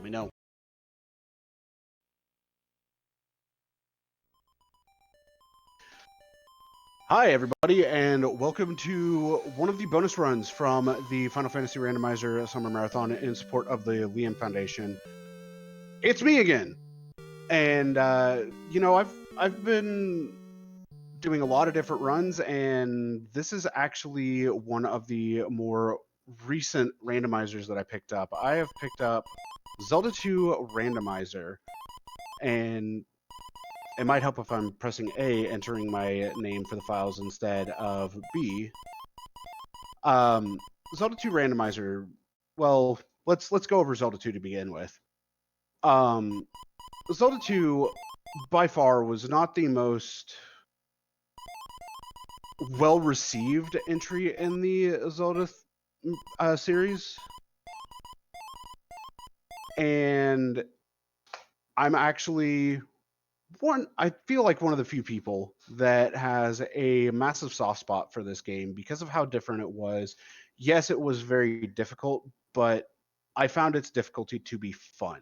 me know. Hi, everybody, and welcome to one of the bonus runs from the Final Fantasy Randomizer Summer Marathon in support of the Liam Foundation. It's me again, and I've been doing a lot of different runs, and this is actually one of the more recent randomizers that I picked up. I have picked up Zelda 2 Randomizer, and it might help if I'm pressing A, entering my name for the files instead of B. Zelda 2 Randomizer. Well, let's go over Zelda 2 to begin with. Zelda 2 by far was not the most well-received entry in the Zelda series, and I'm actually I feel like one of the few people that has a massive soft spot for this game because of how different it was. Yes, it was very difficult, but I found its difficulty to be fun.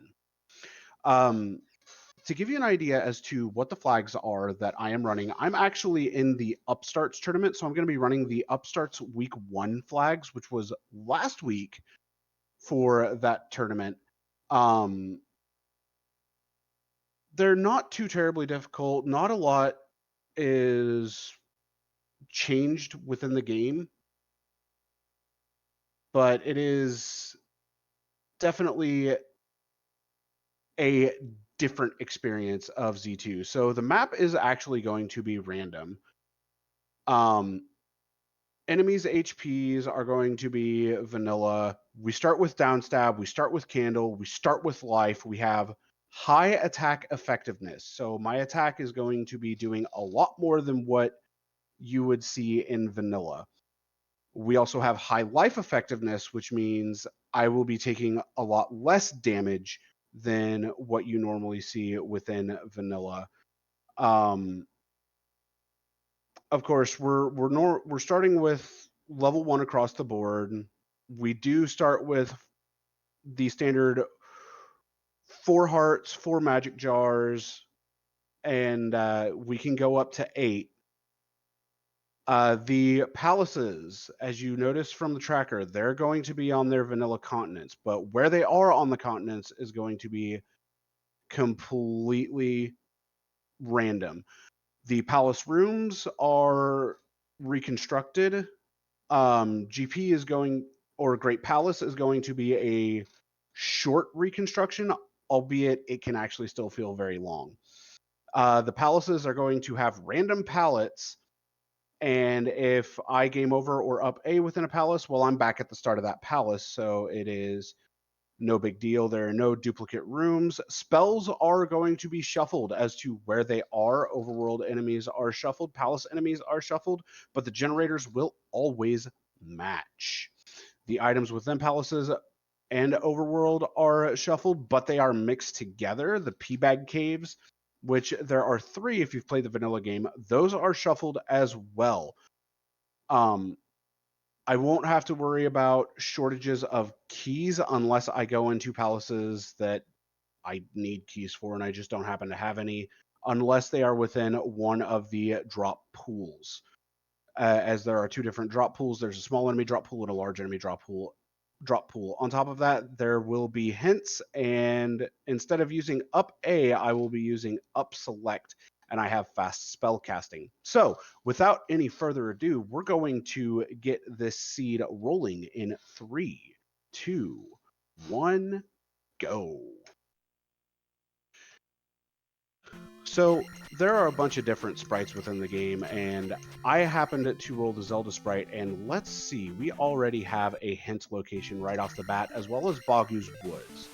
To give you an idea as to what the flags are that I am running, I'm actually in the Upstarts tournament, so I'm going to be running the Upstarts Week 1 flags, which was last week for that tournament. They're not too terribly difficult. Not a lot is changed within the game, but it is definitely a different experience of Z2. So the map is actually going to be random. Enemies' HPs are going to be vanilla. We start with downstab, we start with candle, we start with life. We have high attack effectiveness. So my attack is going to be doing a lot more than what you would see in vanilla. We also have high life effectiveness, which means I will be taking a lot less damage than what you normally see within vanilla. Of course, we're starting with level 1 across the board. We do start with the standard 4 hearts, 4 magic jars, and we can go up to 8. The palaces, as you notice from the tracker, they're going to be on their vanilla continents, but where they are on the continents is going to be completely random. The palace rooms are reconstructed. GP is going, or Great Palace is going to be a short reconstruction, albeit it can actually still feel very long. The palaces are going to have random palettes, and if I game over or up A within a palace, well, I'm back at the start of that palace, so it is no big deal. There are no duplicate rooms. Spells are going to be shuffled as to where they are. Overworld enemies are shuffled. Palace enemies are shuffled, but the generators will always match. The items within palaces and overworld are shuffled, but they are mixed together. The P-Bag Caves, which there are 3 if you've played the vanilla game, those are shuffled as well. I won't have to worry about shortages of keys unless I go into palaces that I need keys for and I just don't happen to have any, unless they are within one of the drop pools. As there are 2 different drop pools, there's a small enemy drop pool and a large enemy drop pool. On top of that, there will be hints, and instead of using up A, I will be using up select, and I have fast spell casting. So without any further ado, we're going to get this seed rolling in 3, 2, 1, go. So there are a bunch of different sprites within the game, and I happened to roll the Zelda sprite, and let's see, we already have a hint location right off the bat, as well as Bagu's Woods.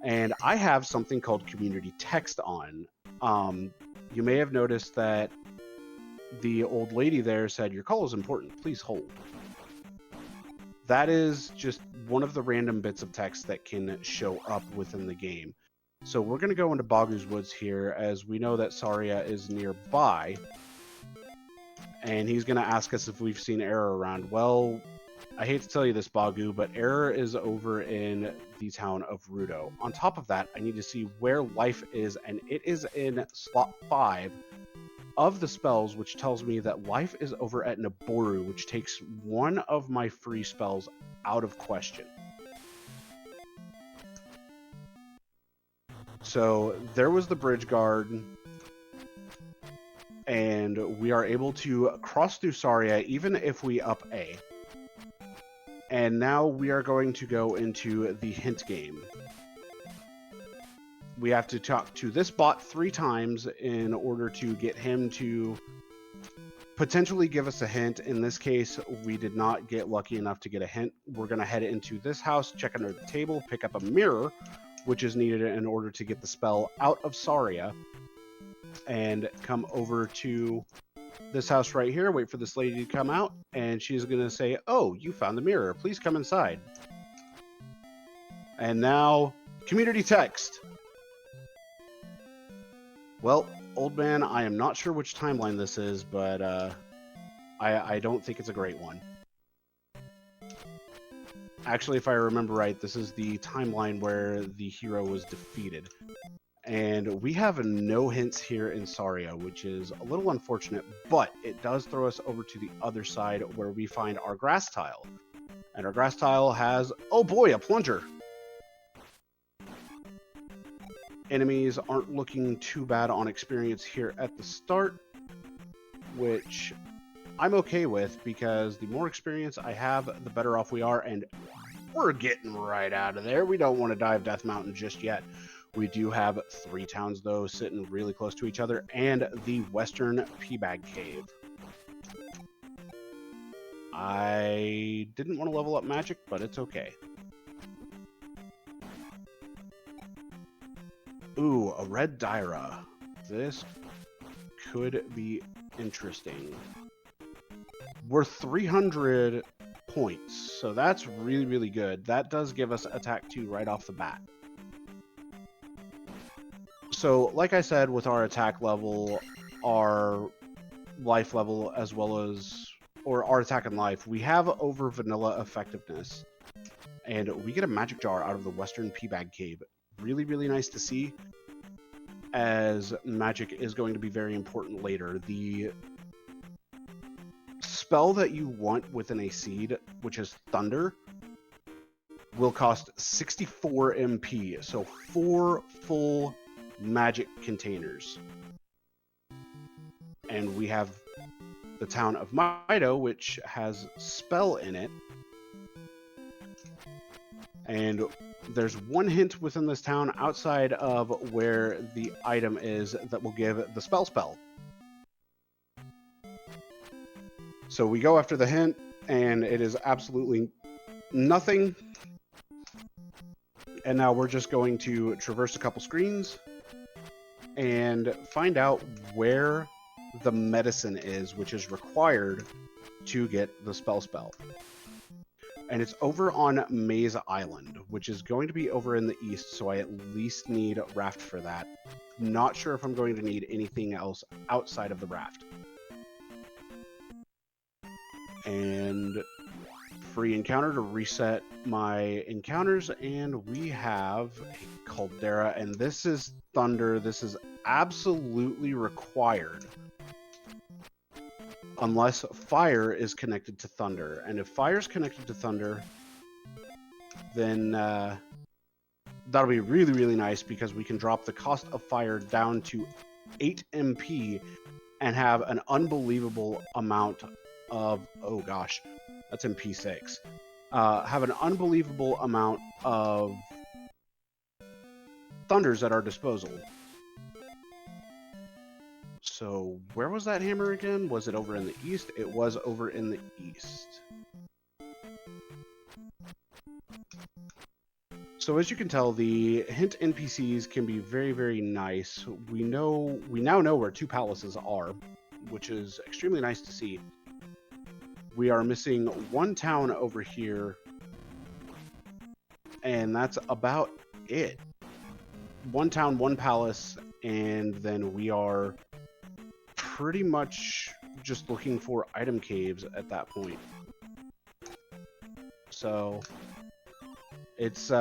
And I have something called community text on. You may have noticed that the old lady there said, "Your call is important, please hold." That is just one of the random bits of text that can show up within the game. So we're going to go into Bagu's Woods here, as we know that Saria is nearby. And he's going to ask us if we've seen Error around. Well, I hate to tell you this, Bagu, but error is over in the town of Rando. On top of that, I need to see where life is, and it is in slot 5 of the spells, which tells me that life is over at Naboru, which takes one of my free spells out of question. So there was the bridge guard, and we are able to cross through Saria even if we up A. And now we are going to go into the hint game. We have to talk to this bot 3 times in order to get him to potentially give us a hint. In this case, we did not get lucky enough to get a hint. We're going to head into this house, check under the table, pick up a mirror, which is needed in order to get the spell out of Saria, and come over to this house right here, wait for this lady to come out, and she's going to say, "Oh, you found the mirror. Please come inside." And now, community text. Well, old man, I am not sure which timeline this is, but I don't think it's a great one. Actually, if I remember right, this is the timeline where the hero was defeated. And we have no hints here in Saria, which is a little unfortunate, but it does throw us over to the other side where we find our grass tile. And our grass tile has, oh boy, a plunger. Enemies aren't looking too bad on experience here at the start, which I'm okay with, because the more experience I have, the better off we are, and we're getting right out of there. We don't want to dive Death Mountain just yet. We do have 3 towns, though, sitting really close to each other, and the Western Peabag Cave. I didn't want to level up magic, but it's okay. Ooh, a red Dyra. This could be interesting. We're 300 points, so that's really, really good. That does give us attack 2 right off the bat. So, like I said, with our attack level, our life level, as well as, or our attack and life, we have over vanilla effectiveness. And we get a magic jar out of the Western Peabag Cave. Really, really nice to see, as magic is going to be very important later. The spell that you want within a seed, which is Thunder, will cost 64 MP, so 4 full magic containers. And we have the town of Mido, which has spell in it. And there's one hint within this town outside of where the item is that will give the spell. So we go after the hint, and it is absolutely nothing. And now we're just going to traverse a couple screens and find out where the medicine is, which is required to get the spell. And it's over on Maze Island, which is going to be over in the east, so I at least need a raft for that. Not sure if I'm going to need anything else outside of the raft. And free encounter to reset my encounters, and we have a Caldera, and this is Thunder. This is absolutely required unless fire is connected to Thunder. And if fire is connected to Thunder, then that'll be really, really nice, because we can drop the cost of fire down to 8 MP and have an unbelievable amount of, oh gosh, that's MP6. Have an unbelievable amount of thunders at our disposal. So where was that hammer again? Was it over in the east? It was over in the east. So as you can tell, the hint NPCs can be very, very nice. We now know where 2 palaces are, which is extremely nice to see. We are missing 1 town over here, and that's about it. 1 town, 1 palace, and then we are pretty much just looking for item caves at that point. So it's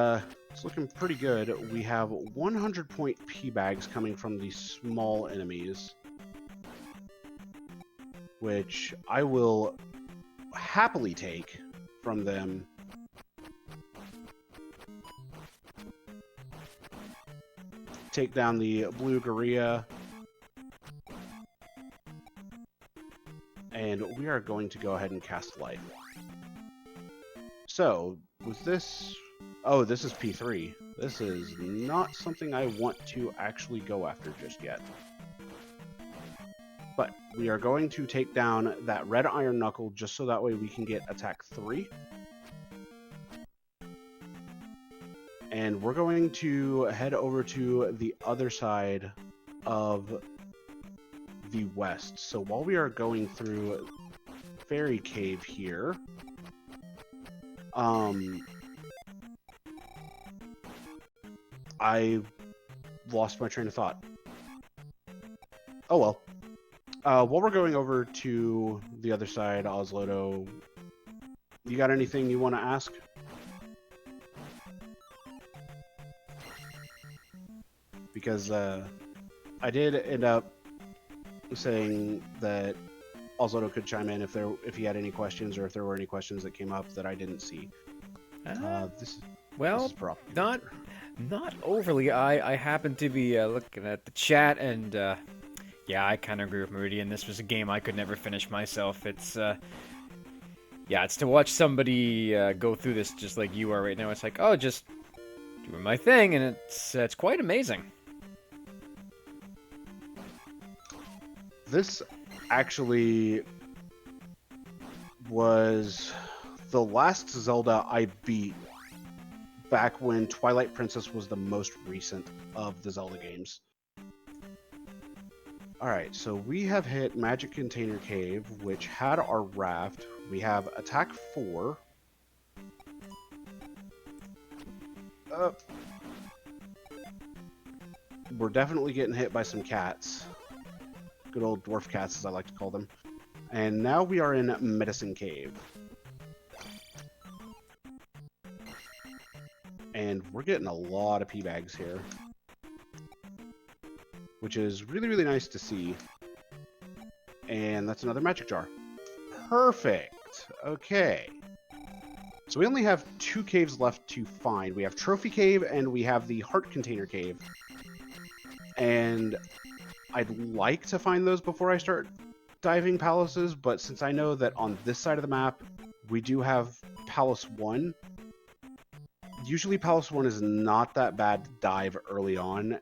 looking pretty good. We have 100 point P bags coming from the small enemies, which I will happily take from them. Take down the blue Gorilla. And we are going to go ahead and cast Life. So, with this... Oh, this is P3. This is not something I want to actually go after just yet. But we are going to take down that red Iron Knuckle just so that way we can get attack 3. And we're going to head over to the other side of the west. So while we are going through Fairy Cave here, I lost my train of thought. Oh well. While we're going over to the other side, Oslodo, you got anything you want to ask? Because I did end up saying that Oslodo could chime in if he had any questions, or if there were any questions that came up that I didn't see. This is not overly. I happen to be looking at the chat, and yeah, I kind of agree with Meridian. This was a game I could never finish myself. It's it's to watch somebody go through this just like you are right now. It's like, oh, just doing my thing, and it's quite amazing. This actually was the last Zelda I beat back when Twilight Princess was the most recent of the Zelda games. Alright, so we have hit Magic Container Cave, which had our raft. We have attack 4. We're definitely getting hit by some cats. Good old dwarf cats, as I like to call them. And now we are in Medicine Cave. And we're getting a lot of P-bags here, which is really, really nice to see. And that's another magic jar. Perfect. Okay. So we only have 2 caves left to find. We have Trophy Cave and we have the Heart Container Cave. And I'd like to find those before I start diving palaces, but since I know that on this side of the map we do have Palace 1, usually Palace 1 is not that bad to dive early on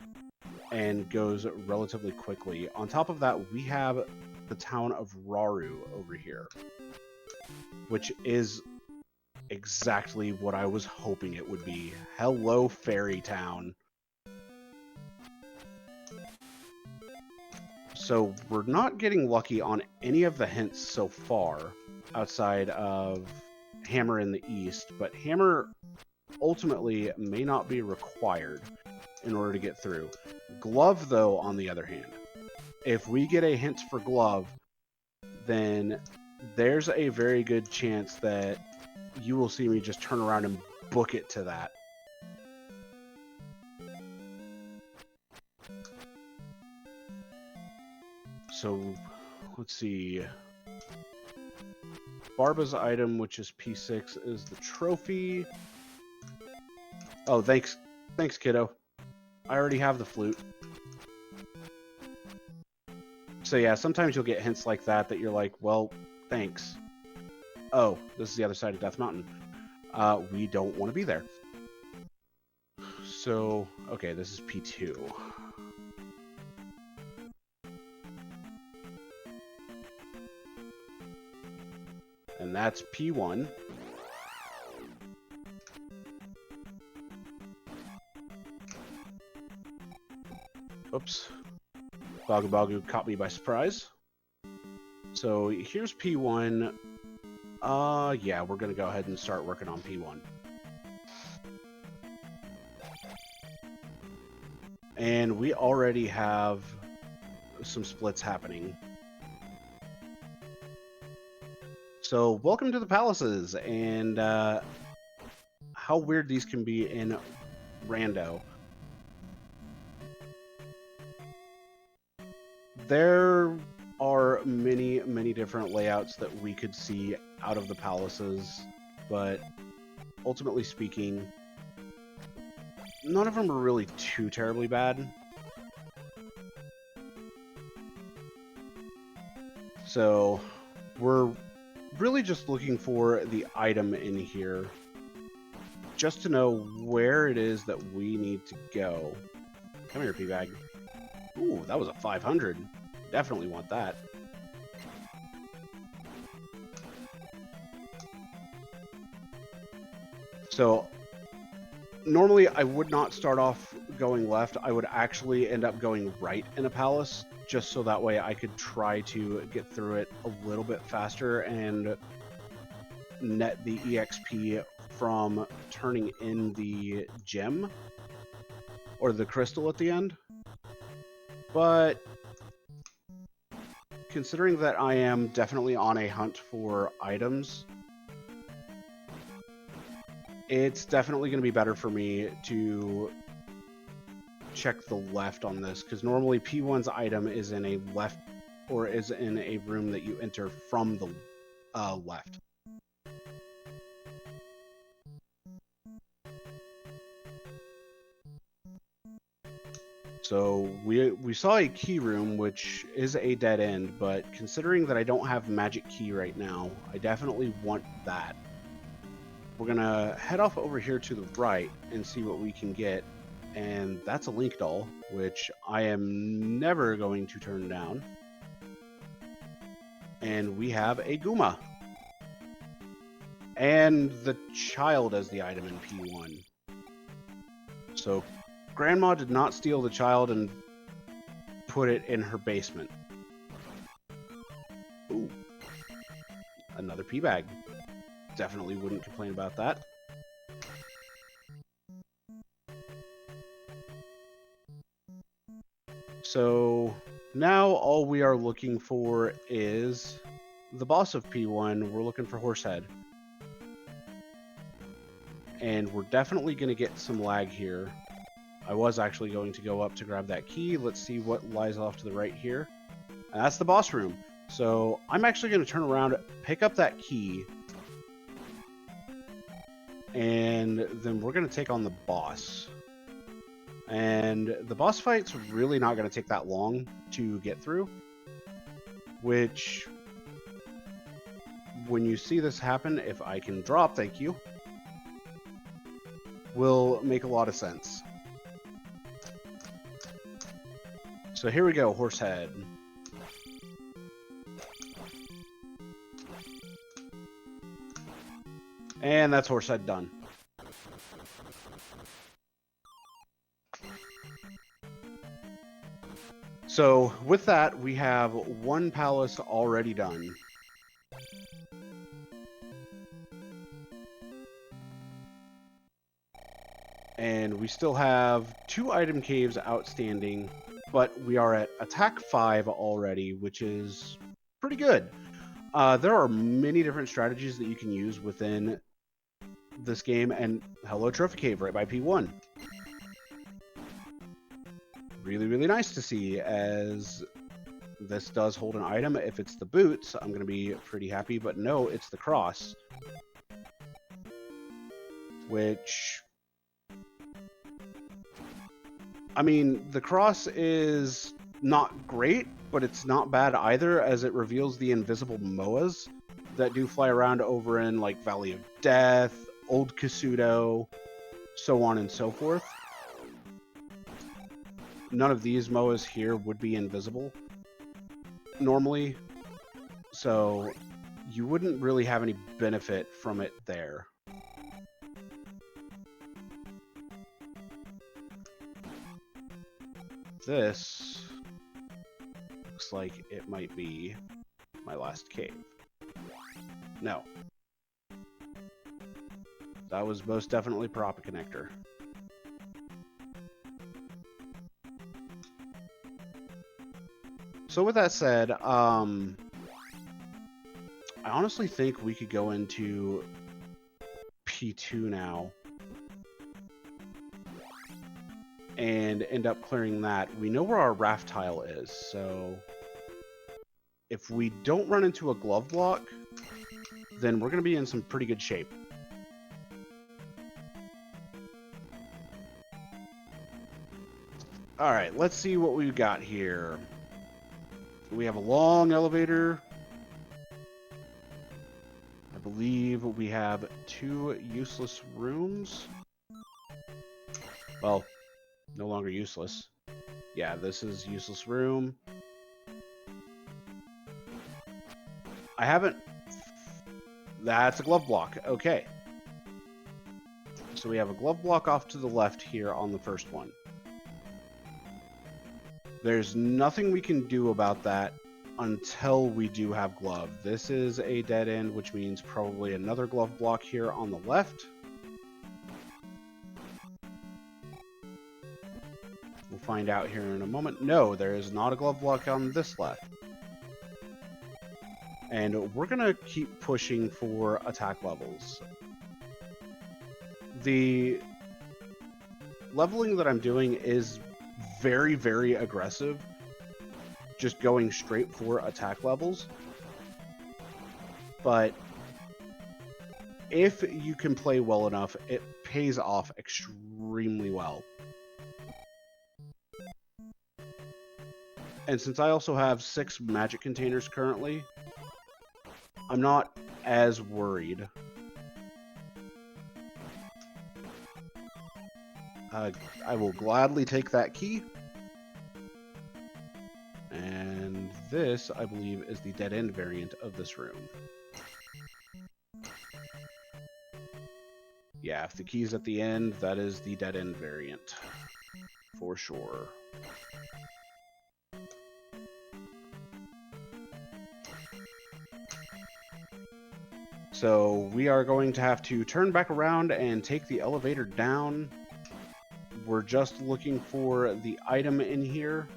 and goes relatively quickly. On top of that, we have the town of Raru over here, which is exactly what I was hoping it would be. Hello, Fairy Town. So we're not getting lucky on any of the hints so far, outside of Hammer in the east, but Hammer ultimately may not be required in order to get through. Glove, though, on the other hand, if we get a hint for Glove, then there's a very good chance that you will see me just turn around and book it to that. So, let's see. Barba's item, which is P6, is the trophy. Oh, thanks, kiddo. I already have the flute. So yeah, sometimes you'll get hints like that you're like, well, thanks. Oh, this is the other side of Death Mountain. We don't want to be there. So, okay, this is P2. And that's P1. Oops. Bagu Bagu caught me by surprise. So here's P1. Yeah, we're gonna go ahead and start working on P1. And we already have some splits happening. So welcome to the palaces, and how weird these can be in Rando. There are many, many different layouts that we could see out of the palaces, but ultimately speaking, none of them are really too terribly bad. So we're really just looking for the item in here, just to know where it is that we need to go. Come here, P-Bag. Ooh, that was a 500. Definitely want that. So normally I would not start off going left. I would actually end up going right in a palace, just so that way I could try to get through it a little bit faster and net the EXP from turning in the gem or the crystal at the end. But considering that I am definitely on a hunt for items, it's definitely going to be better for me to check the left on this, because normally P1's item is in a left, or is in a room that you enter from the left. So we saw a key room, which is a dead end, but considering that I don't have magic key right now, I definitely want that. We're gonna head off over here to the right and see what we can get, and that's a Link doll, which I am never going to turn down. And we have a Goomba. And the child as the item in P1. So Grandma did not steal the child and put it in her basement. Ooh. Another P-Bag. Definitely wouldn't complain about that. So now all we are looking for is the boss of P1. We're looking for Horsehead. And we're definitely going to get some lag here. I was actually going to go up to grab that key. Let's see what lies off to the right here. And that's the boss room. So I'm actually going to turn around, pick up that key, and then we're going to take on the boss. And the boss fight's really not going to take that long to get through, which, when you see this happen, if I can drop, thank you, will make a lot of sense. So here we go, Horsehead. And that's Horsehead done. So with that, we have one palace already done. And we still have 2 item caves outstanding, but we are at attack 5 already, which is pretty good. There are many different strategies that you can use within this game, and hello Trophy Cave right by P1. Really, really nice to see, as this does hold an item. If it's the boots, I'm going to be pretty happy, but no, it's the cross. Which, I mean, the cross is not great, but it's not bad either, as it reveals the invisible Moas that do fly around over in, like, Valley of Death, Old Kasuto, so on and so forth. None of these Moas here would be invisible normally, so you wouldn't really have any benefit from it there. This looks like it might be my last cave. No. That was most definitely Parappa Connector. So with that said, I honestly think we could go into P2 now. and end up clearing that, we know where our raft tile is. So if we don't run into a glove block, then we're going to be in some pretty good shape. All right, let's see what we've got here. We have a long elevator. I believe we have 2 useless rooms. Well, no longer useless. Yeah, this is useless room. I haven't... That's a glove block. Okay. So we have a glove block off to the left here on the first one. There's nothing we can do about that until we do have glove. This is a dead end, which means probably another glove block here on the left. We'll find out here in a moment. No, there is not a glove block on this left. And we're going to keep pushing for attack levels. The leveling that I'm doing is very, very aggressive. Just going straight for attack levels. But if you can play well enough, it pays off extremely well. And since I also have 6 magic containers currently, I'm not as worried. I will gladly take that key. And this, I believe, is the dead end variant of this room. Yeah, if the key's at the end, that is the dead end variant. For sure. So we are going to have to turn back around and take the elevator down. We're just looking for the item in here.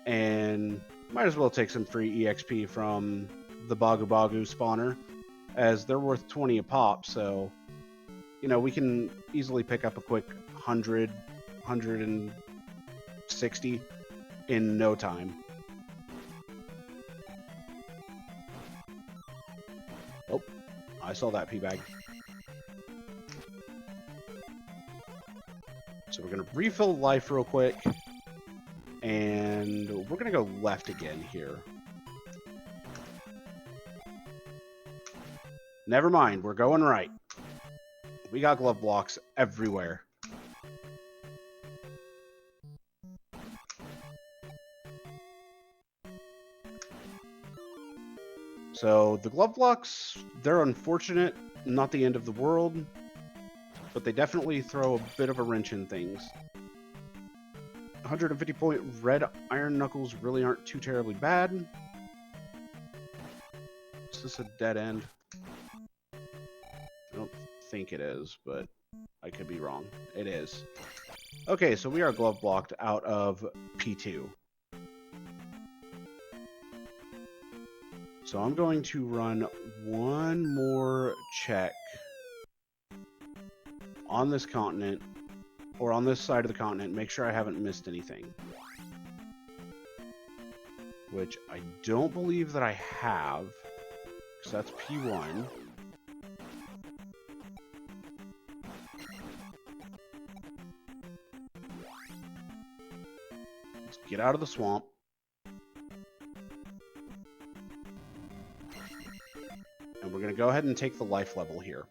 And might as well take some free EXP from the Bagu Bagu spawner, as they're worth 20 a pop, so, you know, we can easily pick up a quick 100, 160 in no time. Oh, I saw that pea bag. So we're going to refill life real quick. And we're going to go left again here. Never mind, we're going right. We got glove blocks everywhere. So the glove blocks, they're unfortunate, not the end of the world, but they definitely throw a bit of a wrench in things. 150 point red iron knuckles really aren't too terribly bad. Is this a dead end? I don't think it is, but I could be wrong. It is. Okay, so we are glove blocked out of P2. So I'm going to run one more check on this continent, or on this side of the continent, make sure I haven't missed anything. Which I don't believe that I have, because that's P1. Let's get out of the swamp. And we're going to go ahead and take the life level here.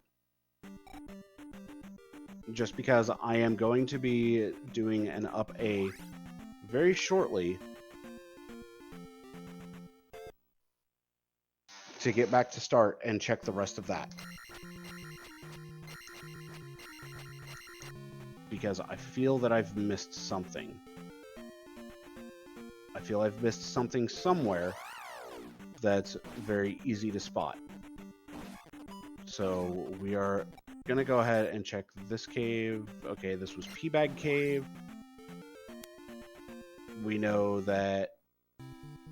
Just because I am going to be doing an up A very shortly to get back to start and check the rest of that. Because I feel that I've missed something. I feel I've missed something somewhere that's very easy to spot. So we are going to go ahead and check this cave. Okay, this was P-Bag Cave. We know that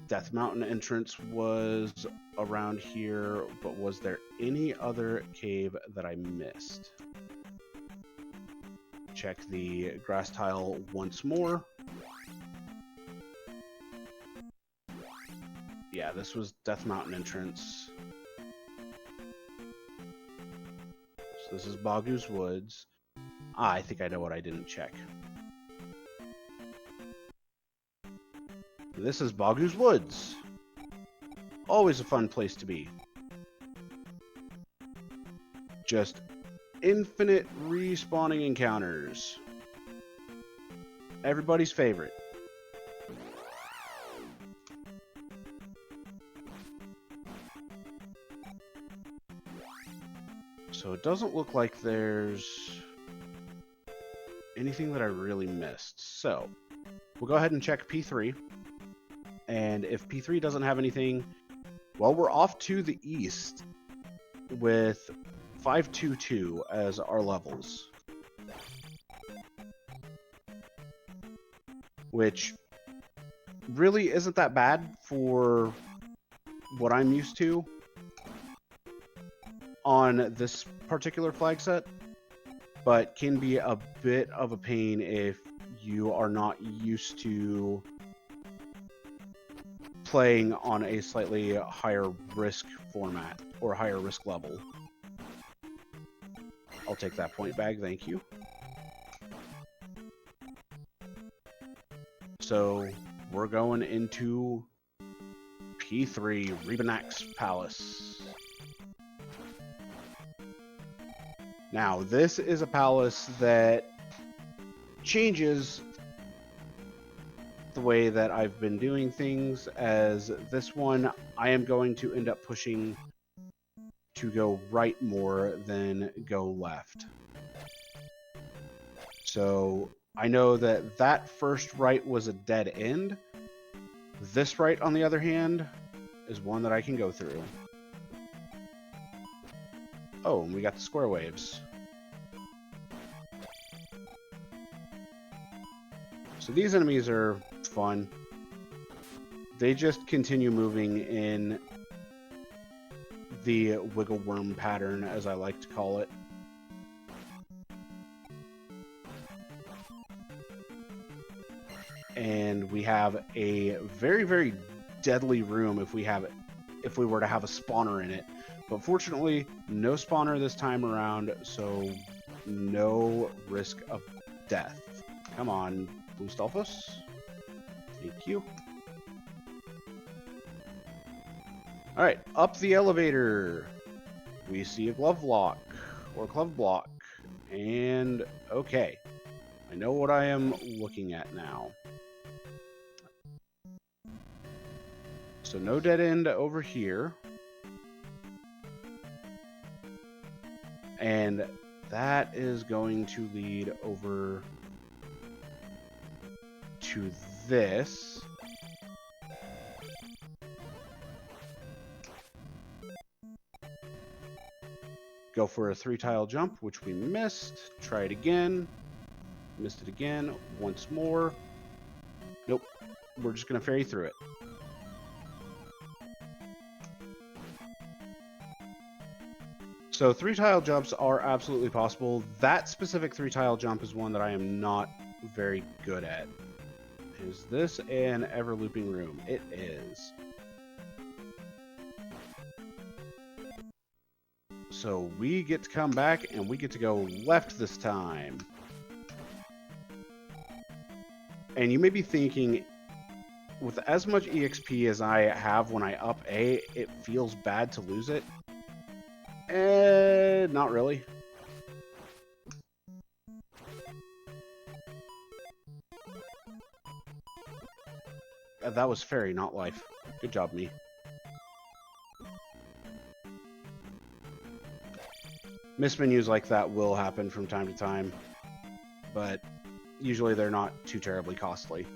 Death Mountain entrance was around here, but was there any other cave that I missed? check the grass tile once more. Yeah, this was Death Mountain entrance. So this is Bagu's Woods. I think I know what I didn't check. This is Bagu's Woods. Always a fun place to be. Just infinite respawning encounters. Everybody's favorite. So it doesn't look like there's anything that I really missed. So we'll go ahead and check P3. And if P3 doesn't have anything, well, we're off to the east with 522 as our levels. Which really isn't that bad for what I'm used to on this particular flag set, but can be a bit of a pain if you are not used to playing on a slightly higher risk format or higher risk level. I'll take that point bag, thank you. So we're going into P3, Rebanak's Palace. Now, this is a palace that changes the way that I've been doing things, as this one I am going to end up pushing to go right more than go left. So I know that that first right was a dead end. This right, on the other hand, is one that I can go through. Oh, and we got the square waves. So these enemies are fun. They just continue moving in the wiggle worm pattern, as I like to call it. And we have a very, very deadly room if we were to have a spawner in it. But fortunately, no spawner this time around, so no risk of death. Come on, Blue Stalfos. Thank you. Alright, up the elevator. We see a glove lock, or glove block. And, okay. I know what I am looking at now. So no dead end over here. And that is going to lead over to this. Go for a 3-tile jump, which we missed. Try it again. Missed it again. Once more. Nope. We're just going to ferry through it. So 3-tile jumps are absolutely possible. That specific 3-tile jump is one that I am not very good at. Is this an ever-looping room? It is. So we get to come back and we get to go left this time. And you may be thinking, with as much EXP as I have when I up A, it feels bad to lose it. Not really. That was fairy, not life. Good job, me. Mismenus like that will happen from time to time, but usually they're not too terribly costly.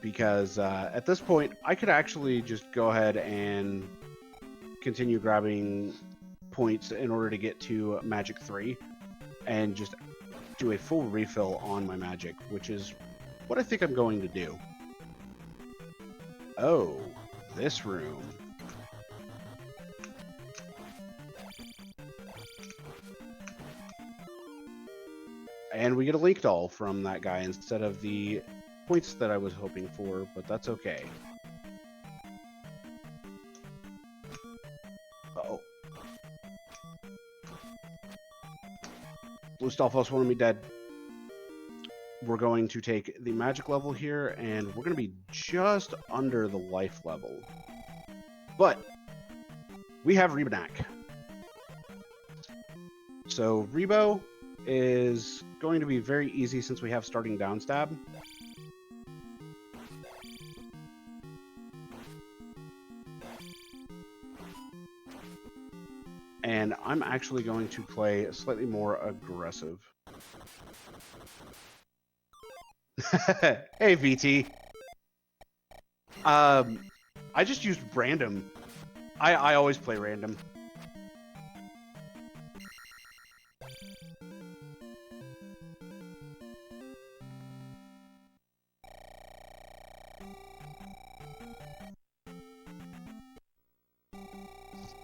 Because at this point, I could actually just go ahead and continue grabbing points in order to get to Magic 3 and just do a full refill on my magic, which is what I think I'm going to do. Oh, this room. And we get a Link doll from that guy instead of the points that I was hoping for, but that's okay. Uh-oh. Blue Stalfos wanted me dead. We're going to take the magic level here, and we're going to be just under the life level. But we have Rebanak. So Rebo is going to be very easy since we have starting down stab. And I'm actually going to play slightly more aggressive. Hey, VT. I just used random. I always play random.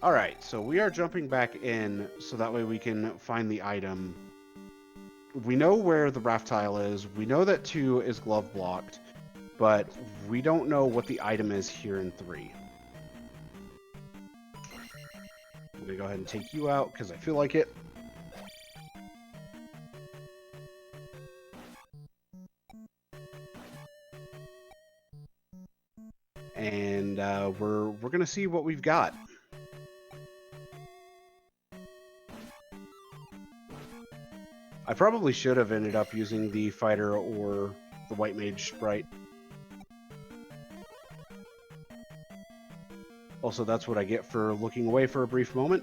Alright, so we are jumping back in so that way we can find the item. We know where the raft tile is. We know that 2 is glove blocked, but we don't know what the item is here in 3. I'm going to go ahead and take you out because I feel like it. And we're going to see what we've got. I probably should have ended up using the fighter or the white mage sprite. Also, that's what I get for looking away for a brief moment.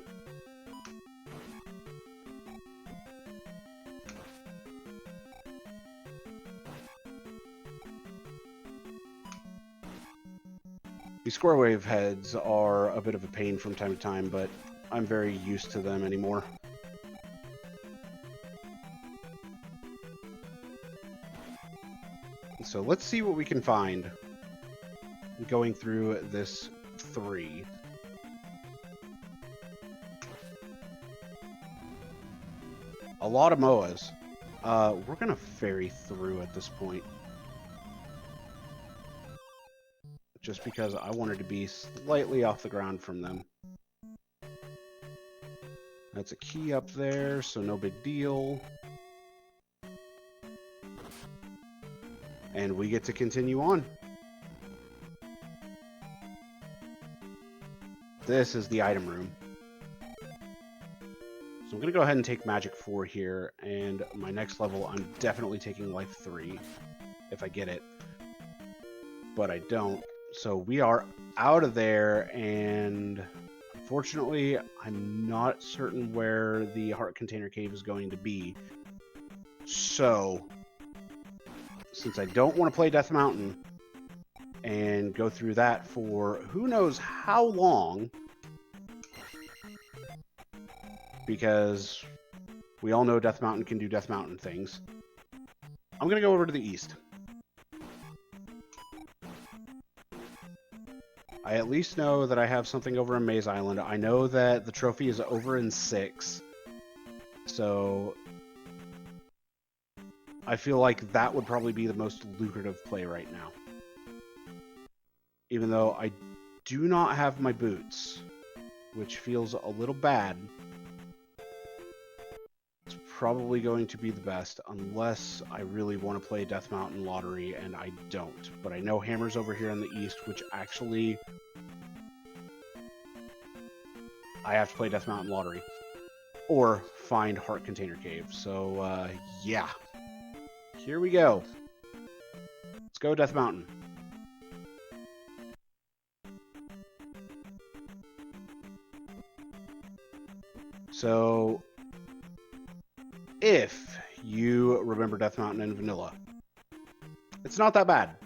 These square wave heads are a bit of a pain from time to time, but I'm very used to them anymore. So let's see what we can find going through this 3. A lot of MOAs. We're going to ferry through at this point. Just because I wanted to be slightly off the ground from them. That's a key up there, so no big deal. And we get to continue on. This is the item room. So I'm going to go ahead and take Magic 4 here, and my next level I'm definitely taking Life 3, if I get it. But I don't. So we are out of there, and unfortunately I'm not certain where the Heart Container Cave is going to be. So since I don't want to play Death Mountain and go through that for who knows how long, because we all know Death Mountain can do Death Mountain things, I'm going to go over to the east. I at least know that I have something over in Maze Island. I know that the trophy is over in 6, so I feel like that would probably be the most lucrative play right now. Even though I do not have my boots, which feels a little bad. It's probably going to be the best, unless I really want to play Death Mountain Lottery, and I don't. But I know Hammer's over here in the east, which actually I have to play Death Mountain Lottery. Or find Heart Container Cave. So, yeah. Here we go. Let's go Death Mountain. So, if you remember Death Mountain in vanilla, it's not that bad.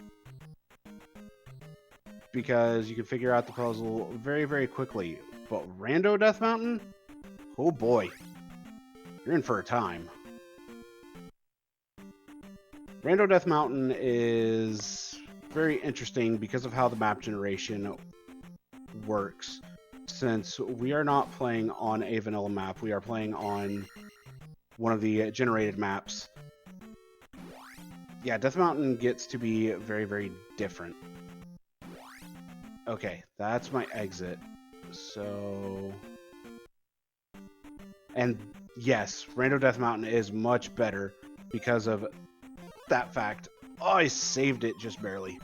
Because you can figure out the puzzle very, very quickly. But Rando Death Mountain? Oh boy. You're in for a time. Rando Death Mountain is very interesting because of how the map generation works. Since we are not playing on a vanilla map, we are playing on one of the generated maps. Yeah, Death Mountain gets to be very, very different. Okay, that's my exit. So... And yes, Rando Death Mountain is much better because of that fact. Oh, I saved it just barely.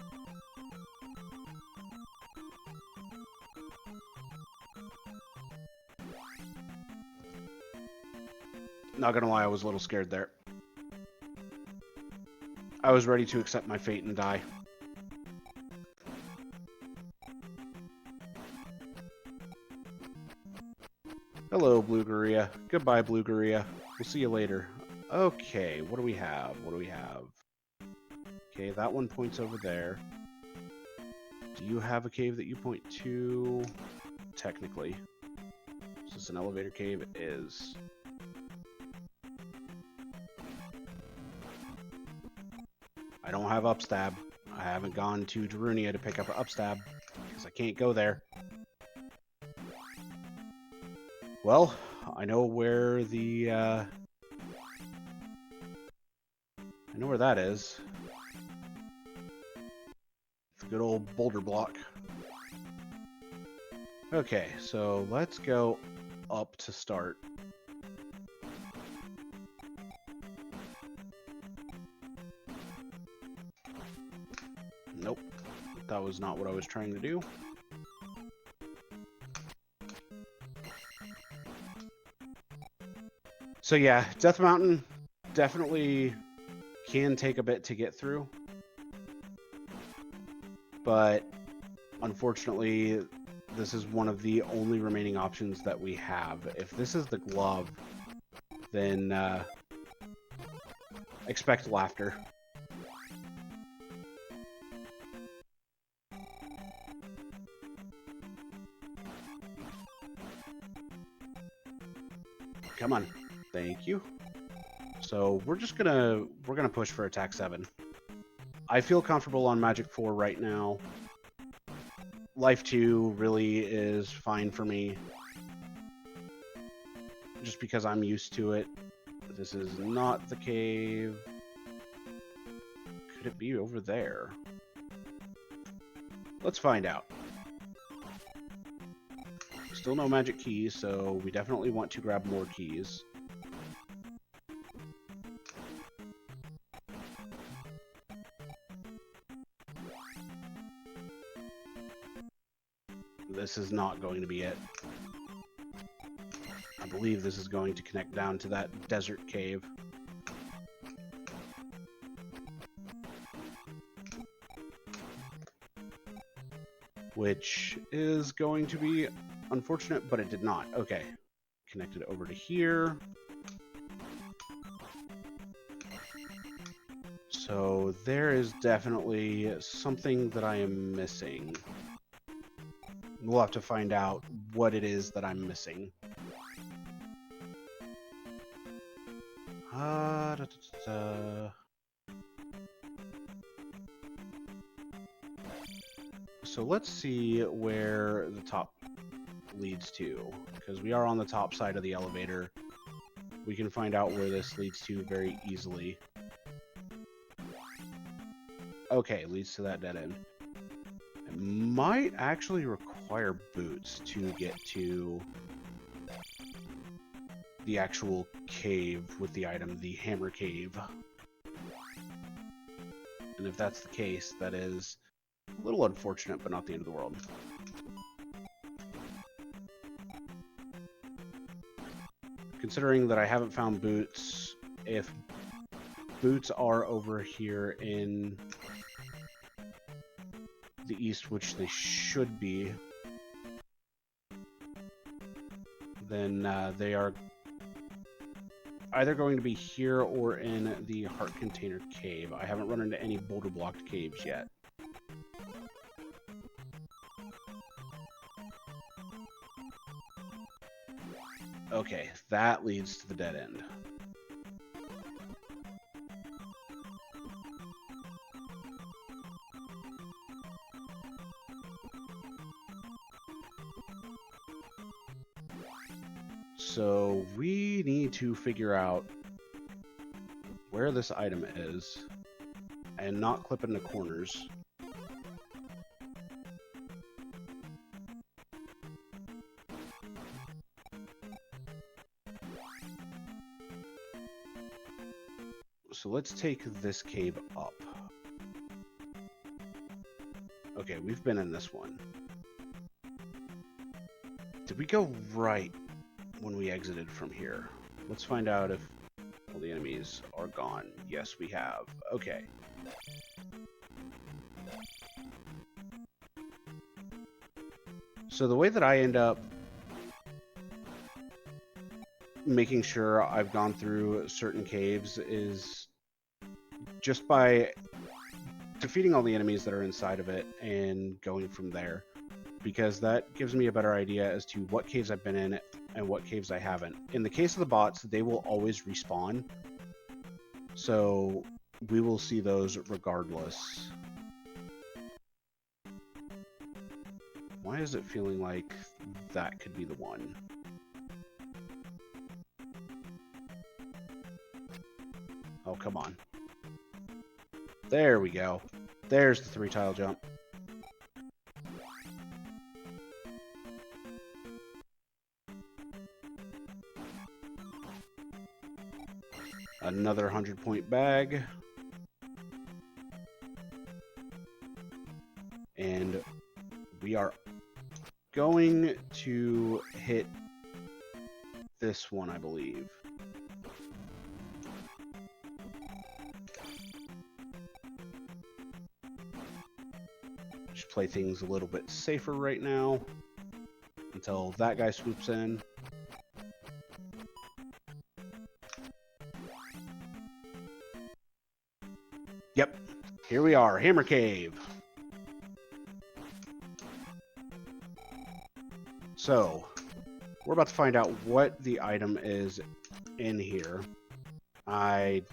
Not gonna lie, I was a little scared there. I was ready to accept my fate and die. Hello, Blue Guria. Goodbye, Blue Guria. We'll see you later. Okay, what do we have? What do we have? Okay, that one points over there. Do you have a cave that you point to? Technically. Is this an elevator cave? It is. I don't have upstab. I haven't gone to Darunia to pick up an upstab because I can't go there. Well, I know where the I know where that is. The good old boulder block. Okay, so let's go up to start. Nope, that was not what I was trying to do. So yeah, Death Mountain definitely can take a bit to get through. But unfortunately, this is one of the only remaining options that we have. If this is the glove, then expect laughter. Come on. Thank you. So we're gonna push for attack 7. I feel comfortable on Magic 4 right now. Life 2 really is fine for me. Just because I'm used to it. This is not the cave. Could it be over there? Let's find out. Still no magic keys, so we definitely want to grab more keys. This is not going to be it. I believe this is going to connect down to that desert cave. Which is going to be unfortunate, but it did not. Okay. Connected over to here. So there is definitely something that I am missing. We'll have to find out what it is that I'm missing. Da, da, da. So let's see where the top leads to, because we are on the top side of the elevator. We can find out where this leads to very easily. Okay, leads to that dead end. It might actually require boots to get to the actual cave with the item, the hammer cave. And if that's the case, that is a little unfortunate, but not the end of the world. Considering that I haven't found boots, if boots are over here in the east, which they should be, then they are either going to be here or in the heart container cave. I haven't run into any boulder blocked caves yet. Okay, that leads to the dead end. So we need to figure out where this item is and not clip into corners. So let's take this cave up. Okay, we've been in this one. Did we go right when we exited from here? Let's find out if all the enemies are gone. Yes, we have. Okay. So the way that I end up making sure I've gone through certain caves is just by defeating all the enemies that are inside of it and going from there, because that gives me a better idea as to what caves I've been in and what caves I haven't. In the case of the bots, they will always respawn, so we will see those regardless. Why is it feeling like that could be the one? Oh, come on. There we go. There's the 3-tile jump. Another 100-point bag. And we are going to hit this one, I believe. Just play things a little bit safer right now until that guy swoops in. Yep, here we are, Hammer Cave. So, we're about to find out what the item is in here. I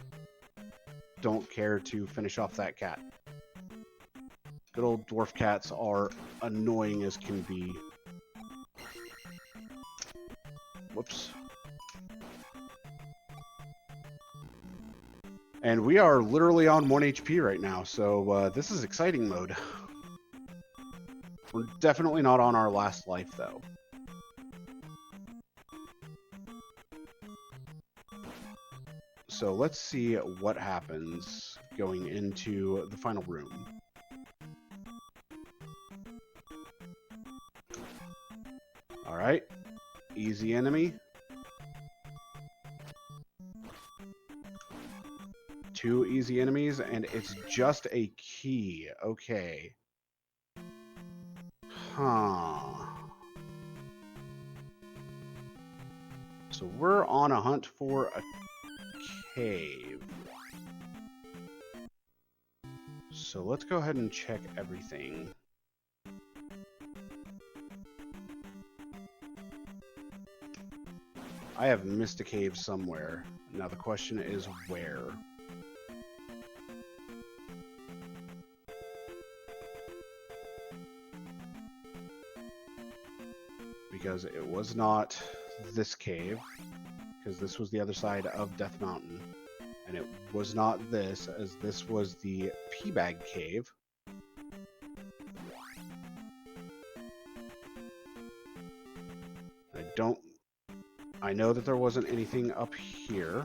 don't care to finish off that cat. Good old dwarf cats are annoying as can be. Whoops. And we are literally on 1 HP right now, so this is exciting mode. We're definitely not on our last life, though. So let's see what happens going into the final room. Alright, easy enemy. 2 easy enemies, and it's just a key. Okay. Huh. So we're on a hunt for a cave. So let's go ahead and check everything. I have missed a cave somewhere. Now the question is where? Because it was not this cave, because this was the other side of Death Mountain. And it was not this, as this was the P-Bag Cave. I know that there wasn't anything up here.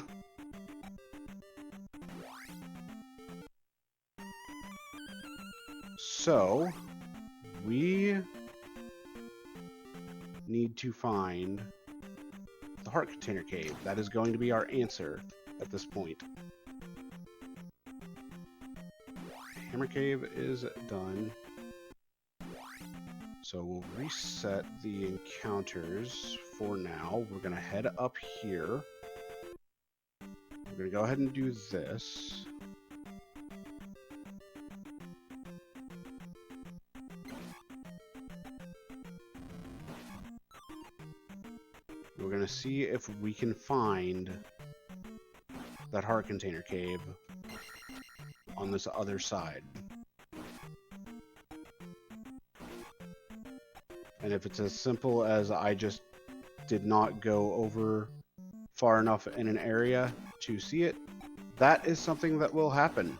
So, we need to find the Heart Container Cave. That is going to be our answer at this point. Hammer Cave is done. So we'll reset the encounters for now. We're going to head up here. We're going to go ahead and do this. We're going to see if we can find that Heart Container Cave on this other side. And if it's as simple as I just did not go over far enough in an area to see it, that is something that will happen.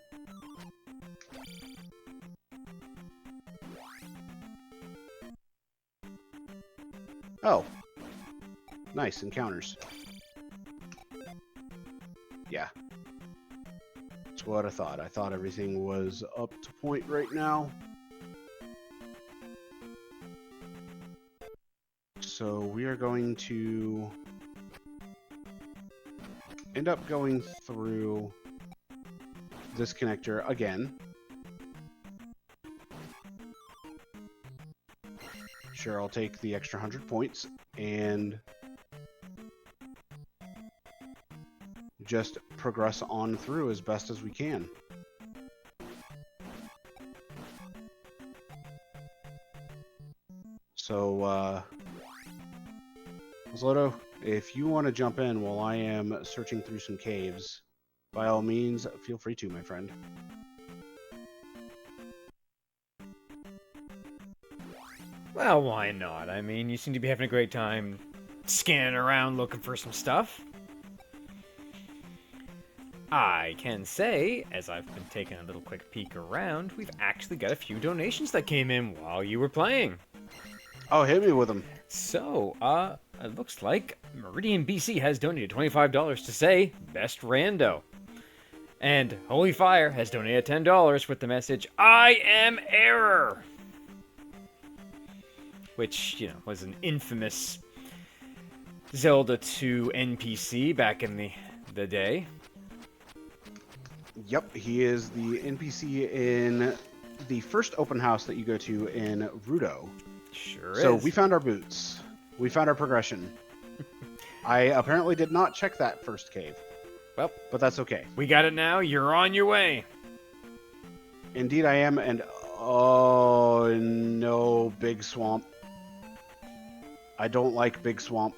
Oh. Nice encounters. Yeah. That's what I thought. I thought everything was up to point right now. So we are going to end up going through this connector again. Sure, I'll take the extra 100 points and just progress on through as best as we can. So, Zloto, if you want to jump in while I am searching through some caves, by all means, feel free to, my friend. Well, why not? I mean, you seem to be having a great time scanning around looking for some stuff. I can say, as I've been taking a little quick peek around, we've actually got a few donations that came in while you were playing. Oh, hit me with them. So, it looks like Meridian BC has donated $25 to say, Best Rando. And Holy Fire has donated $10 with the message, I am Error! Which, you know, was an infamous Zelda 2 NPC back in the day. Yep, he is the NPC in the first open house that you go to in Rando. Sure So is. we found our boots. We found our progression. I apparently did not check that first cave. Well, but that's okay. We got it now. You're on your way. Indeed I am, and oh no, big swamp. I don't like big swamp.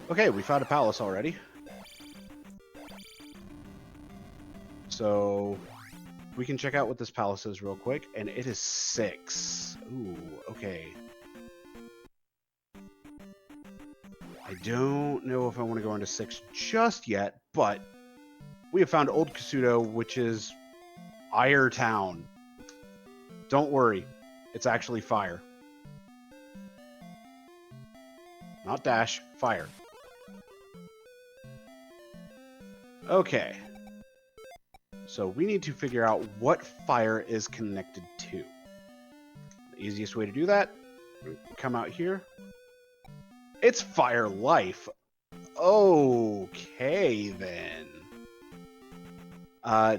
Okay, we found a palace already. So we can check out what this palace is real quick, and it is 6. Ooh, okay. I don't know if I want to go into 6 just yet, but we have found Old Kasuto, which is Ire Town. Don't worry, it's actually fire. Not dash, fire. Okay. So we need to figure out what fire is connected to. The easiest way to do that, come out here. It's fire life. Okay, then.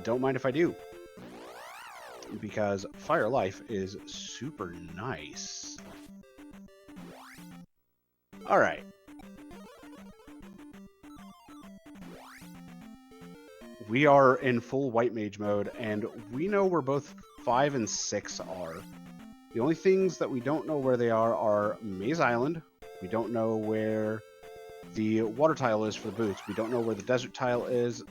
Don't mind if I do. Because fire life is super nice. Alright. We are in full white mage mode, and we know where both 5 and 6 are. The only things that we don't know where they are Maze Island. We don't know where the water tile is for the boots. We don't know where the desert tile is.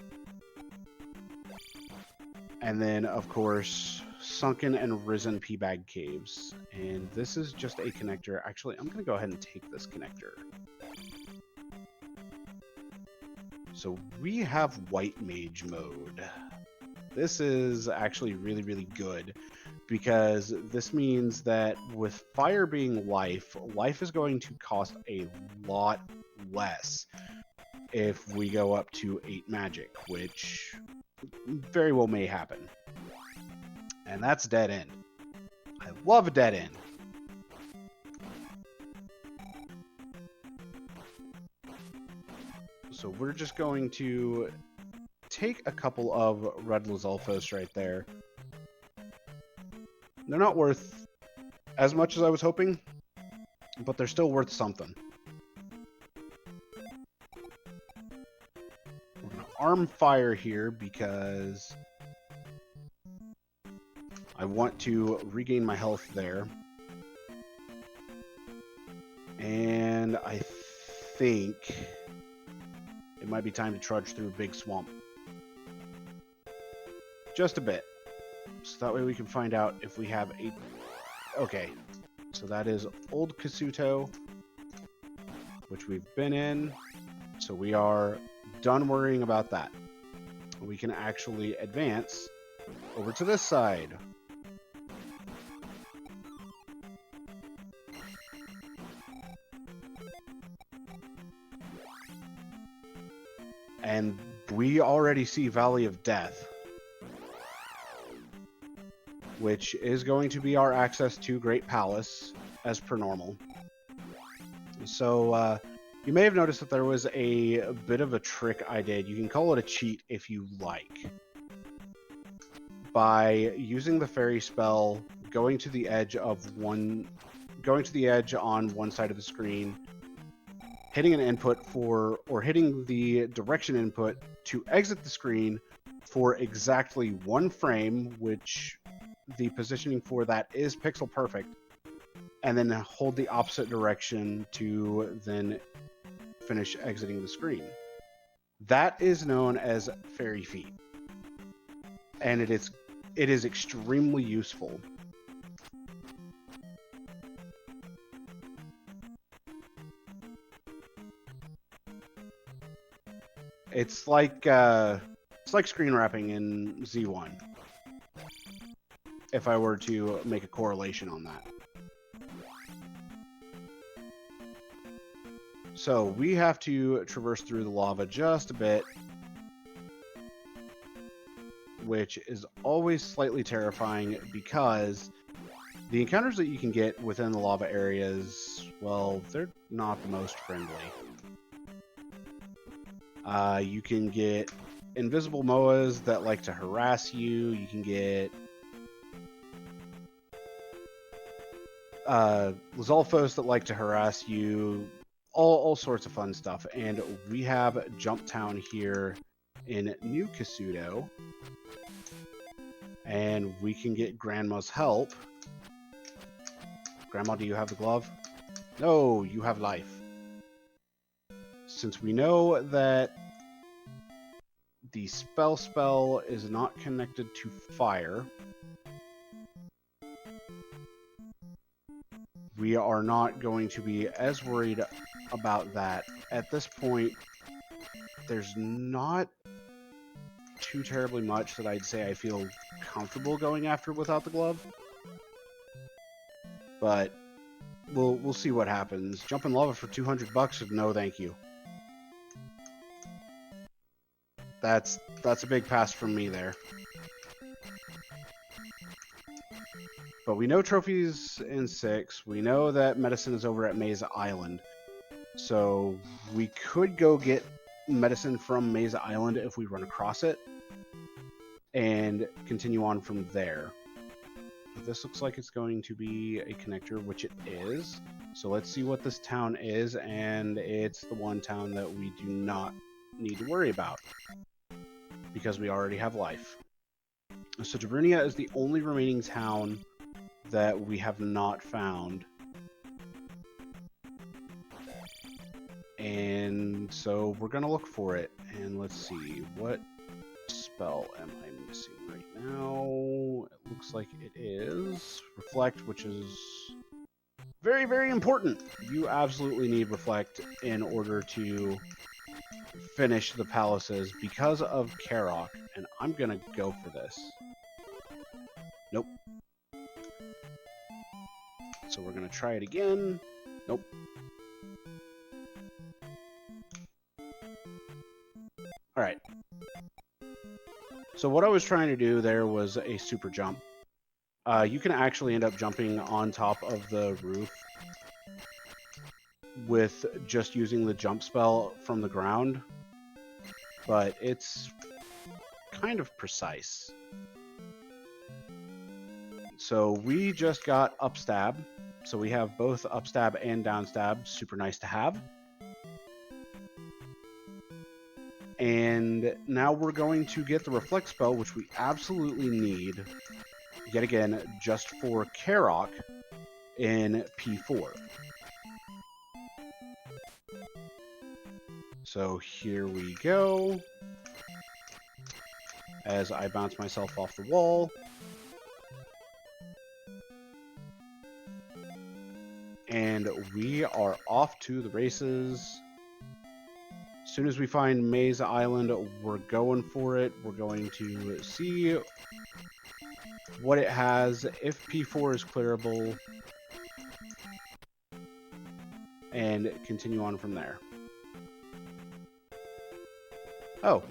And then, of course, Sunken and Risen P-Bag Caves. And this is just a connector. Actually, I'm going to go ahead and take this connector. So we have white mage mode. This is actually really, really good because this means that with fire being life, life is going to cost a lot less if we go up to 8 magic, which very well may happen. And that's dead end. I love a dead end. So we're just going to take a couple of red Lizalfos right there. They're not worth as much as I was hoping, but they're still worth something. We're going to arm fire here because I want to regain my health there. And I think it might be time to trudge through a big swamp. Just a bit. So that way we can find out if we have a... Okay. So that is Old Kasuto, which we've been in. So we are done worrying about that. We can actually advance over to this side. And we already see Valley of Death, which is going to be our access to Great Palace, as per normal. So, you may have noticed that there was a bit of a trick I did. You can call it a cheat if you like. By using the fairy spell, going to the edge on one side of the screen, hitting an input or hitting the direction input to exit the screen for exactly 1 frame, which the positioning for that is pixel perfect, and then hold the opposite direction to then finish exiting the screen. That is known as fairy feet, and it is extremely useful. It's like screen wrapping in Z1, if I were to make a correlation on that. So we have to traverse through the lava just a bit, which is always slightly terrifying because the encounters that you can get within the lava areas, well, they're not the most friendly. You can get invisible moas that like to harass you. You can get Lizalfos that like to harass you. All sorts of fun stuff. And we have Jump Town here in New Kasuto. And we can get Grandma's help. Grandma, do you have the glove? No, you have life. Since we know that the spell is not connected to fire, we are not going to be as worried about that. At this point, there's not too terribly much that I'd say I feel comfortable going after without the glove. But we'll see what happens. Jump in lava for $200? No, thank you. That's a big pass from me there. But we know trophies in 6. We know that medicine is over at Mesa Island. So we could go get medicine from Mesa Island if we run across it and continue on from there. But this looks like it's going to be a connector, which it is. So let's see what this town is, and it's the one town that we do not need to worry about because we already have life. So Darunia is the only remaining town that we have not found. And so we're going to look for it. And let's see, what spell am I missing right now? It looks like it is Reflect, which is very, very important. You absolutely need Reflect in order to finish the palaces because of Karok. And I'm going to go for this. Nope. So we're going to try it again. Nope. Alright. So what I was trying to do there was a super jump. You can actually end up jumping on top of the roof with just using the jump spell from the ground. But it's kind of precise. So we just got upstab. So we have both upstab and downstab. Super nice to have. And now we're going to get the Reflect spell, which we absolutely need, yet again, just for Karok in P4. So here we go. As I bounce myself off the wall. And we are off to the races. As soon as we find Mesa Island, we're going for it. We're going to see what it has, if P4 is clearable, and continue on from there. Oh,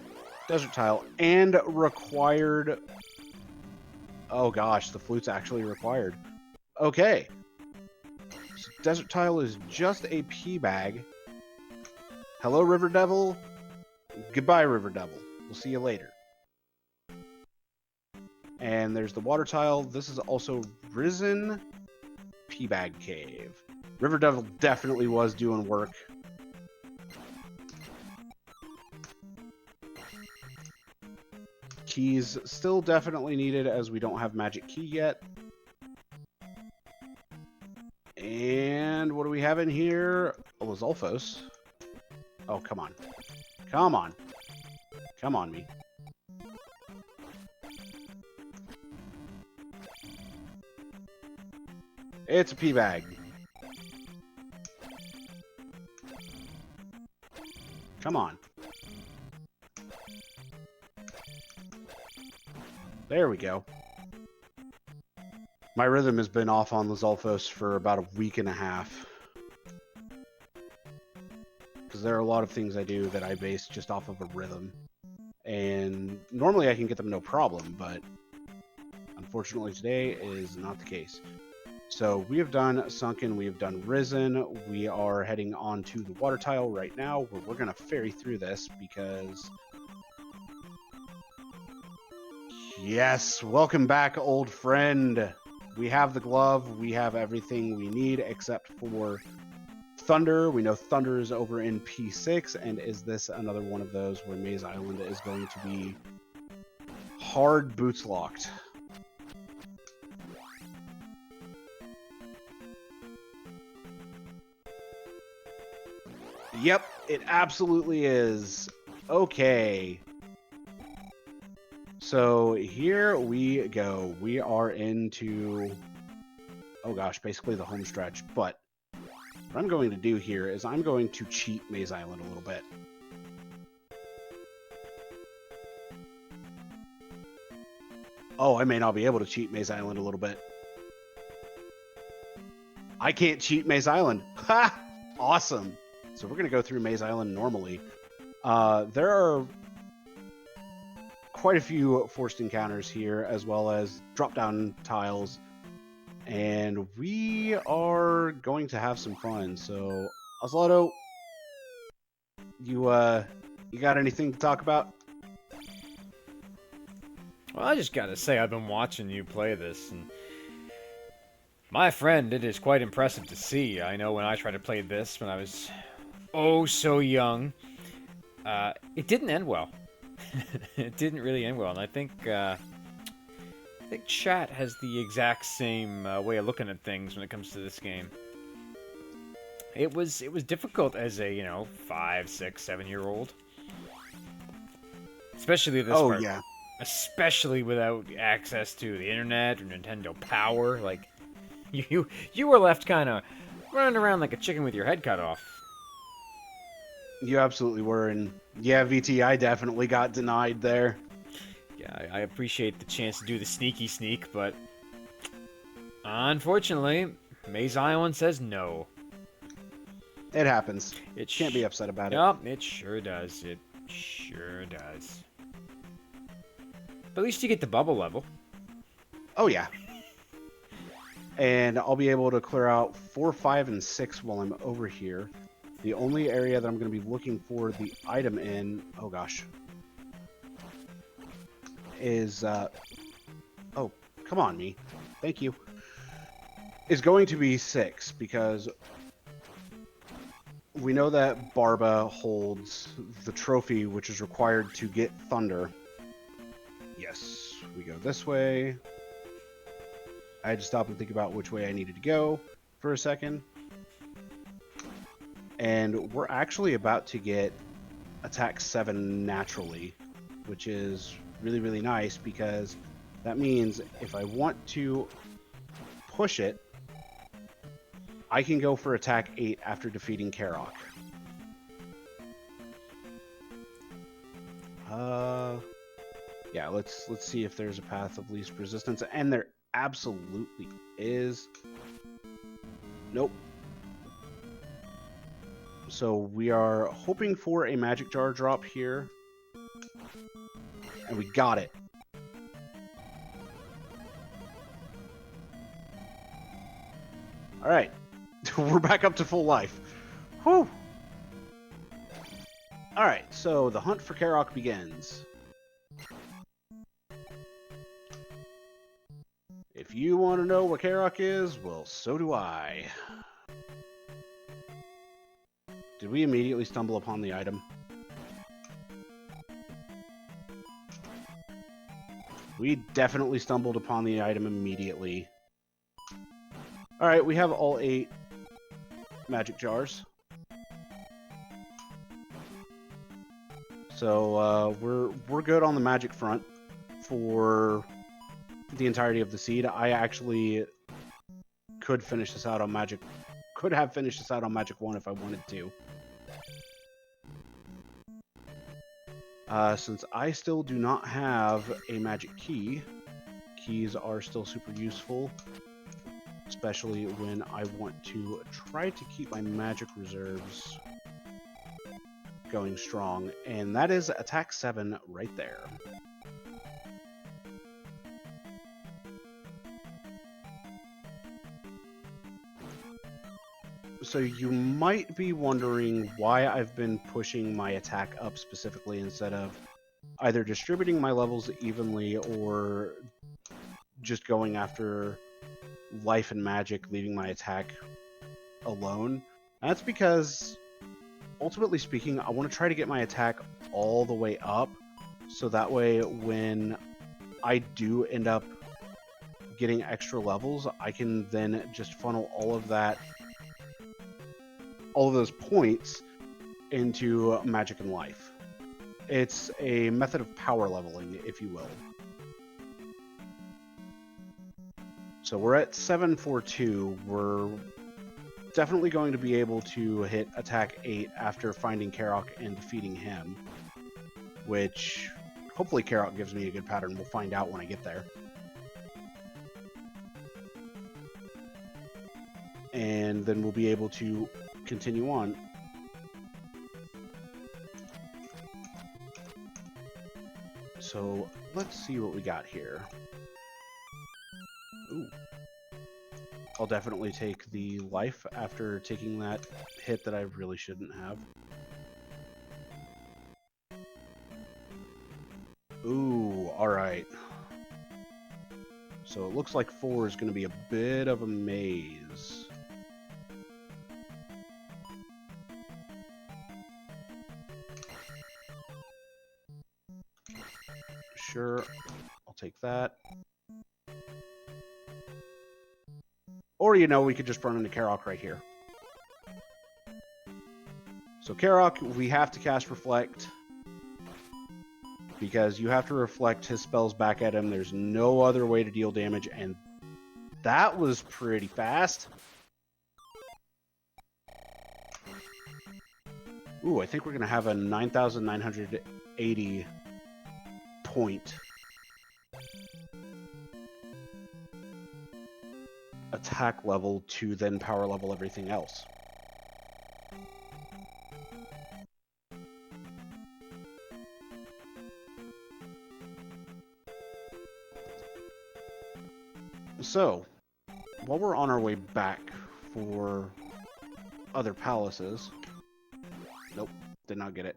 desert tile. And required... Oh gosh, the flute's actually required. Okay. So desert tile is just a pea bag. Hello, River Devil. Goodbye, River Devil. We'll see you later. And there's the water tile. This is also Risen Pea Bag Cave. River Devil definitely was doing work. Keys still definitely needed as we don't have magic key yet. And what do we have in here? Oh, Zolfos. Oh, come on. Come on. Come on, me. It's a pea bag. Come on. There we go. My rhythm has been off on Lizalfos for about a week and a half. Because there are a lot of things I do that I base just off of a rhythm. And normally I can get them no problem, but unfortunately today is not the case. So we have done Sunken, we have done Risen, we are heading on to the water tile right now, where we're going to ferry through this because... Yes, welcome back, old friend. We have the glove, we have everything we need except for Thunder. We know Thunder is over in P6, and is this another one of those where Maze Island is going to be hard boots locked? Yep, it absolutely is. Okay. So here we go. We are into, oh gosh, basically the home stretch. But what I'm going to do here is I'm going to cheat Maze Island a little bit. Oh, I may not be able to cheat Maze Island a little bit. I can't cheat Maze Island. Ha! Awesome. So we're going to go through Maze Island normally. There are quite a few forced encounters here, as well as drop-down tiles. And we are going to have some fun. So, Oslato, you got anything to talk about? Well, I just gotta say, I've been watching you play this, and my friend, it is quite impressive to see. I know when I tried to play this when I was oh so young, it didn't end well. It didn't really end well, and I think chat has the exact same way of looking at things when it comes to this game. It was difficult as a 5, 6, 7-year-old, especially this part. Yeah. Especially without access to the internet or Nintendo Power. Like you were left kind of running around like a chicken with your head cut off. You absolutely were, and yeah, VT, I definitely got denied there. Yeah, I appreciate the chance to do the sneaky sneak, but unfortunately, Maze Island says no. It happens. It can't be upset about it. Yep, it sure does. It sure does. But at least you get the bubble level. Oh, yeah. And I'll be able to clear out 4, 5, and 6 while I'm over here. The only area that I'm going to be looking for the item in, oh gosh, is, oh, come on, me. Thank you. Is going to be 6, because we know that Barba holds the trophy, which is required to get Thunder. Yes, we go this way. I had to stop and think about which way I needed to go for a second. And we're actually about to get attack 7 naturally, which is really, really nice, because that means if I want to push it, I can go for attack 8 after defeating Karok. Yeah, let's see if there's a path of least resistance, and there absolutely is. Nope. So we are hoping for a magic jar drop here. And we got it. Alright. We're back up to full life. Whew! Alright, so the hunt for Karok begins. If you want to know where Karok is, well, so do I. Did we immediately stumble upon the item? We definitely stumbled upon the item immediately. Alright, we have all 8 magic jars. So we're good on the magic front for the entirety of the seed. I actually could finish this out on magic. Could have finished this out on magic 1 if I wanted to. Since I still do not have a magic key, keys are still super useful, especially when I want to try to keep my magic reserves going strong, and that is attack 7 right there. So you might be wondering why I've been pushing my attack up specifically instead of either distributing my levels evenly or just going after life and magic, leaving my attack alone. And that's because, ultimately speaking, I want to try to get my attack all the way up, so that way when I do end up getting extra levels, I can then just funnel all of those points into magic and life. It's a method of power leveling, if you will. So we're at 742. We're definitely going to be able to hit attack 8 after finding Karok and defeating him, which hopefully Karok gives me a good pattern. We'll find out when I get there. And then we'll be able to continue on. So let's see what we got here. Ooh. I'll definitely take the life after taking that hit that I really shouldn't have. Ooh, alright. So it looks like 4 is going to be a bit of a maze. Sure, I'll take that. Or, you know, we could just run into Karok right here. So Karok, we have to cast Reflect, because you have to reflect his spells back at him. There's no other way to deal damage, and that was pretty fast. Ooh, I think we're going to have a 9,980 point attack level to then power level everything else. So, while we're on our way back for other palaces... Nope, did not get it.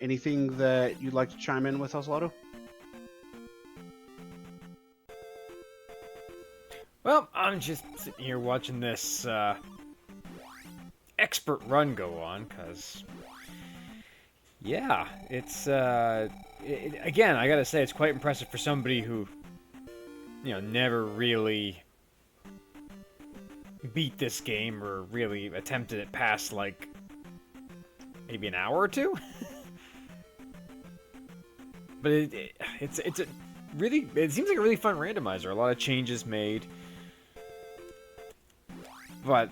Anything that you'd like to chime in with, Oslato? Well, I'm just sitting here watching this expert run go on, because, yeah, it's, again, I gotta say, it's quite impressive for somebody who, you know, never really beat this game or really attempted it past, like, maybe an hour or two? But it's a really, it seems like a really fun randomizer. A lot of changes made. But,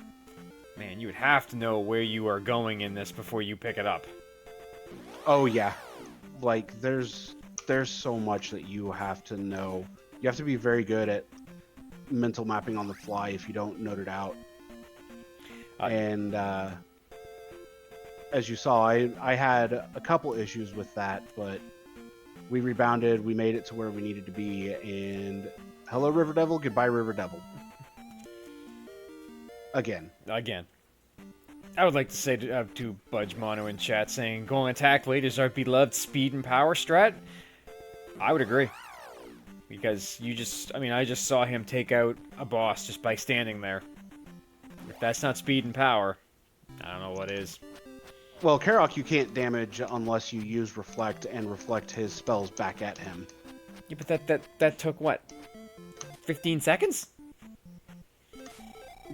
man, you would have to know where you are going in this before you pick it up. Oh, yeah. Like, there's so much that you have to know. You have to be very good at mental mapping on the fly if you don't note it out. And, as you saw, I had a couple issues with that, but We rebounded. We made it to where we needed to be. And hello, River Devil. Goodbye, River Devil. Again. I would like to say to Budge Mono in chat saying, going attack late is our beloved speed and power strat. I would agree. Because I just saw him take out a boss just by standing there. If that's not speed and power, I don't know what is. Well, Karok you can't damage unless you use Reflect and reflect his spells back at him. Yeah, but that took what? 15 seconds?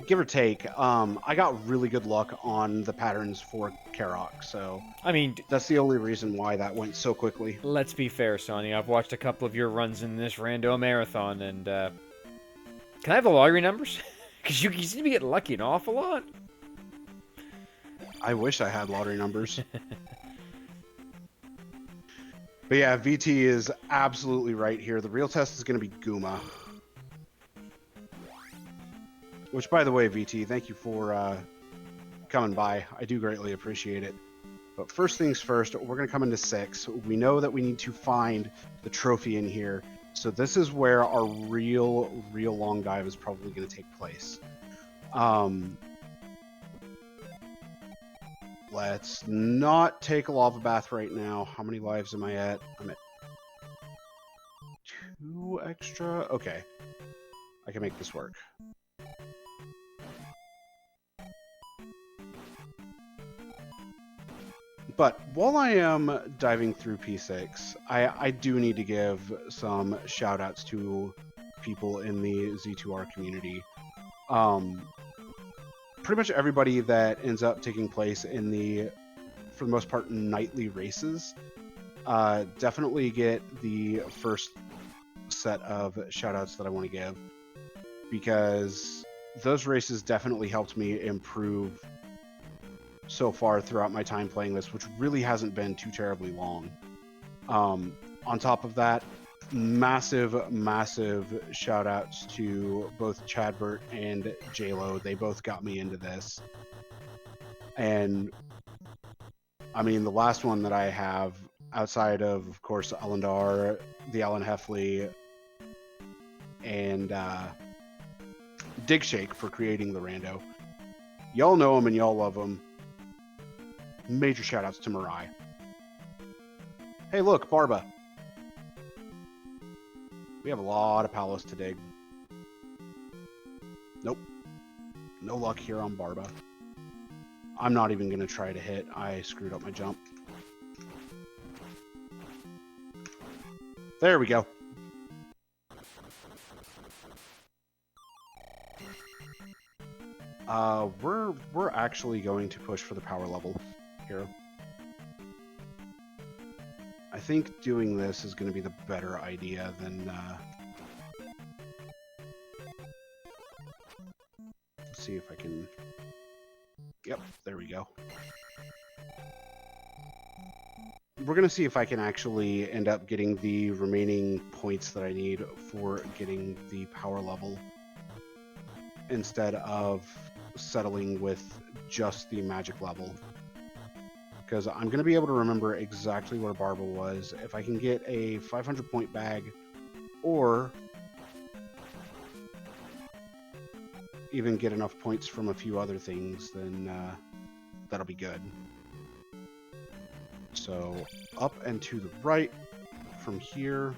Give or take. I got really good luck on the patterns for Karok, so I mean, that's the only reason why that went so quickly. let's be fair, Sonny. I've watched a couple of your runs in this Rando marathon, and can I have the lottery numbers? Because you seem to be getting lucky an awful lot. I wish I had lottery numbers. But yeah, VT is absolutely right here. The real test is going to be Guma. Which, by the way, VT, thank you for coming by. I do greatly appreciate it. But first things first, we're going to come into 6. We know that we need to find the trophy in here. So this is where our real long dive is probably going to take place. Let's not take a lava bath right now. How many lives am I at? I'm at 2 extra. Okay. I can make this work. But while I am diving through P6, I do need to give some shout outs to people in the Z2R community. Pretty much everybody that ends up taking place in the, for the most part, nightly races, definitely get the first set of shout outs that I want to give, because those races definitely helped me improve so far throughout my time playing this, which really hasn't been too terribly long. On top of that, massive shout outs to both Chadbert and JLo. They both got me into this. And I mean, the last one that I have, outside of course, Alendar, the Alan Heffley, and Digshake for creating the Rando. Y'all know him and y'all love him. Major shoutouts to Mirai. Hey, look, Barba. We have a lot of Palos to dig. Nope. No luck here on Barba. I'm not even going to try to hit. I screwed up my jump. There we go. We're actually going to push for the power level here. I think doing this is going to be the better idea than let's see if I can. Yep, there we go. We're going to see if I can actually end up getting the remaining points that I need for getting the power level instead of settling with just the magic level. Because I'm going to be able to remember exactly where Barba was. If I can get a 500 point bag or even get enough points from a few other things, then that'll be good. So up and to the right from here.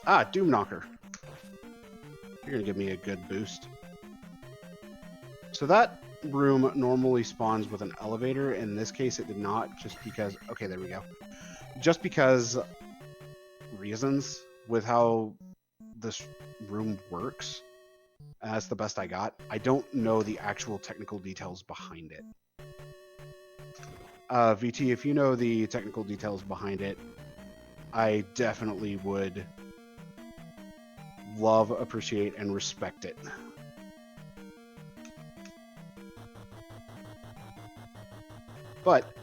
Ah, Doom Knocker. You're going to give me a good boost. So that room normally spawns with an elevator. In this case, it did not, just because... Okay, there we go. Just because reasons with how this room works. That's the best I got. I don't know the actual technical details behind it. VT, if you know the technical details behind it, I definitely would love, appreciate, and respect it. But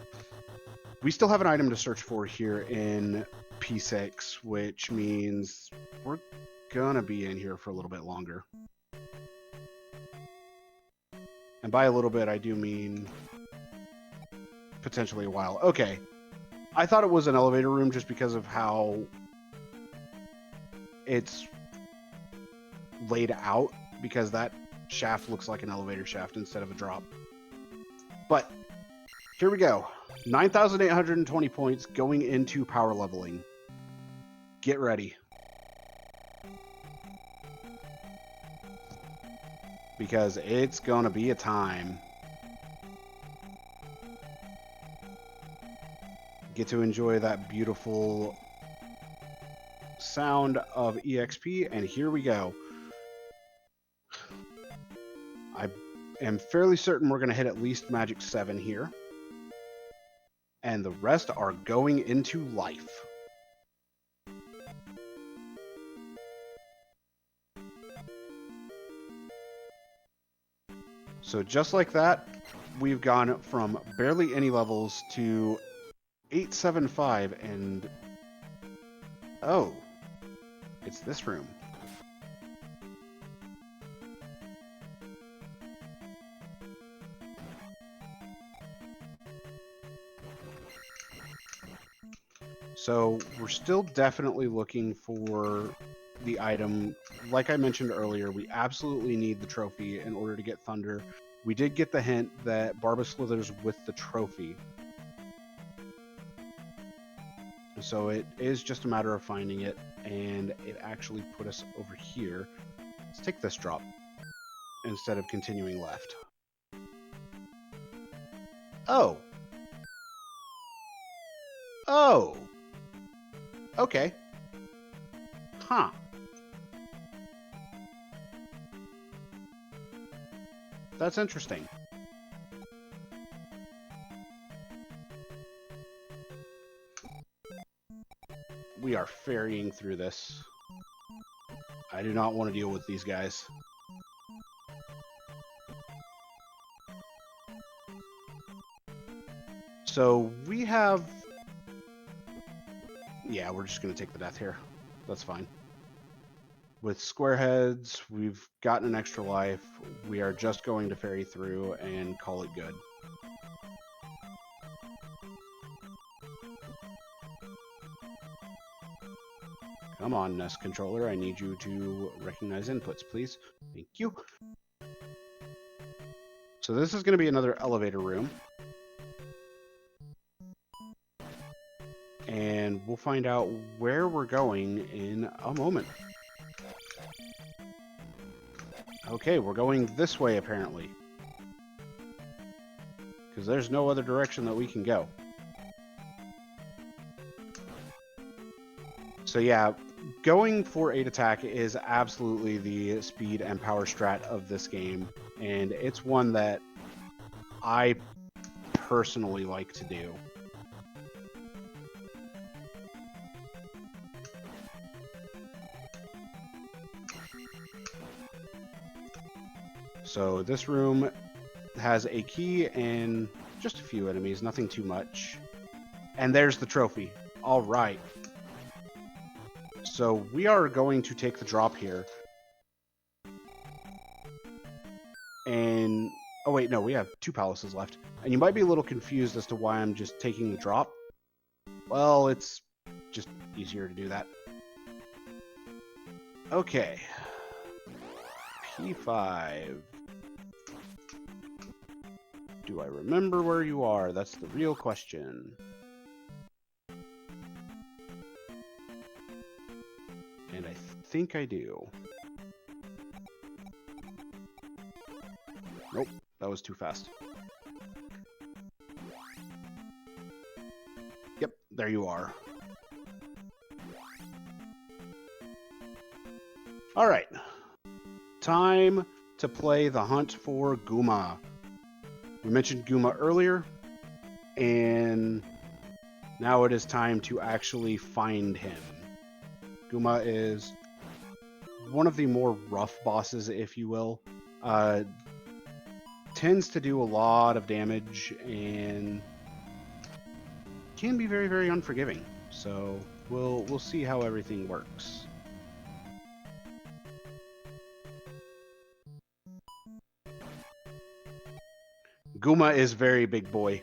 we still have an item to search for here in P6, which means we're gonna be in here for a little bit longer. And by a little bit, I do mean potentially a while. Okay. I thought it was an elevator room just because of how it's laid out, because that shaft looks like an elevator shaft instead of a drop. But here we go. 9,820 points going into power leveling. Get ready. Because it's gonna be a time. Get to enjoy that beautiful sound of EXP, and here we go. I am fairly certain we're going to hit at least Magic 7 here. And the rest are going into life. So just like that, we've gone from barely any levels to 875, and oh, it's this room. So we're still definitely looking for the item. Like I mentioned earlier, we absolutely need the trophy in order to get Thunder. We did get the hint that Barba slithers with the trophy. So it is just a matter of finding it, and it actually put us over here. Let's take this drop instead of continuing left. Oh. Oh. Okay. Huh. That's interesting. We are ferrying through this. I do not want to deal with these guys. So we have... Yeah, we're just going to take the death here. That's fine. With square heads, we've gotten an extra life. We are just going to ferry through and call it good. Come on, Nest Controller. I need you to recognize inputs, please. Thank you. So this is going to be another elevator room. And we'll find out where we're going in a moment. Okay, we're going this way, apparently. Because there's no other direction that we can go. So yeah, going for 8 attack is absolutely the speed and power strat of this game. And it's one that I personally like to do. So this room has a key and just a few enemies, nothing too much. And there's the trophy. All right. So we are going to take the drop here. And, oh wait, no, we have 2 palaces left. And you might be a little confused as to why I'm just taking the drop. Well, it's just easier to do that. Okay. P5. Do I remember where you are? That's the real question. And I think I do. Nope, that was too fast. Yep, there you are. All right. Time to play the hunt for Guma. We mentioned Guma earlier, and now it is time to actually find him. Guma is one of the more rough bosses, if you will. Tends to do a lot of damage and can be very, very unforgiving. So we'll see how everything works. Guma is very big boy.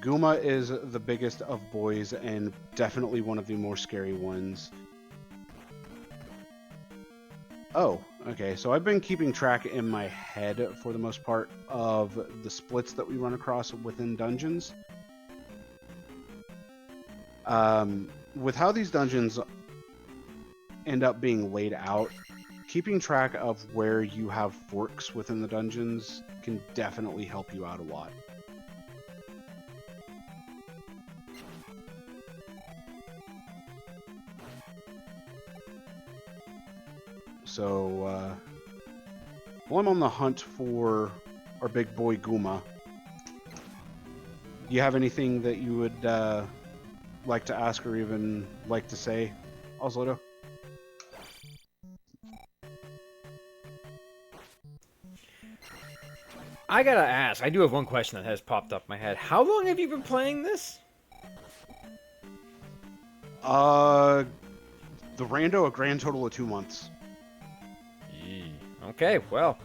Guma is the biggest of boys and definitely one of the more scary ones. Oh, okay. So I've been keeping track in my head, for the most part, of the splits that we run across within dungeons. With how these dungeons end up being laid out, keeping track of where you have forks within the dungeons can definitely help you out a lot. So, while I'm on the hunt for our big boy Guma, do you have anything that you would like to ask or even like to say, Oslodo? I gotta ask, I do have one question that has popped up in my head. How long have you been playing this? The Rando, a grand total of 2 months. Okay, well,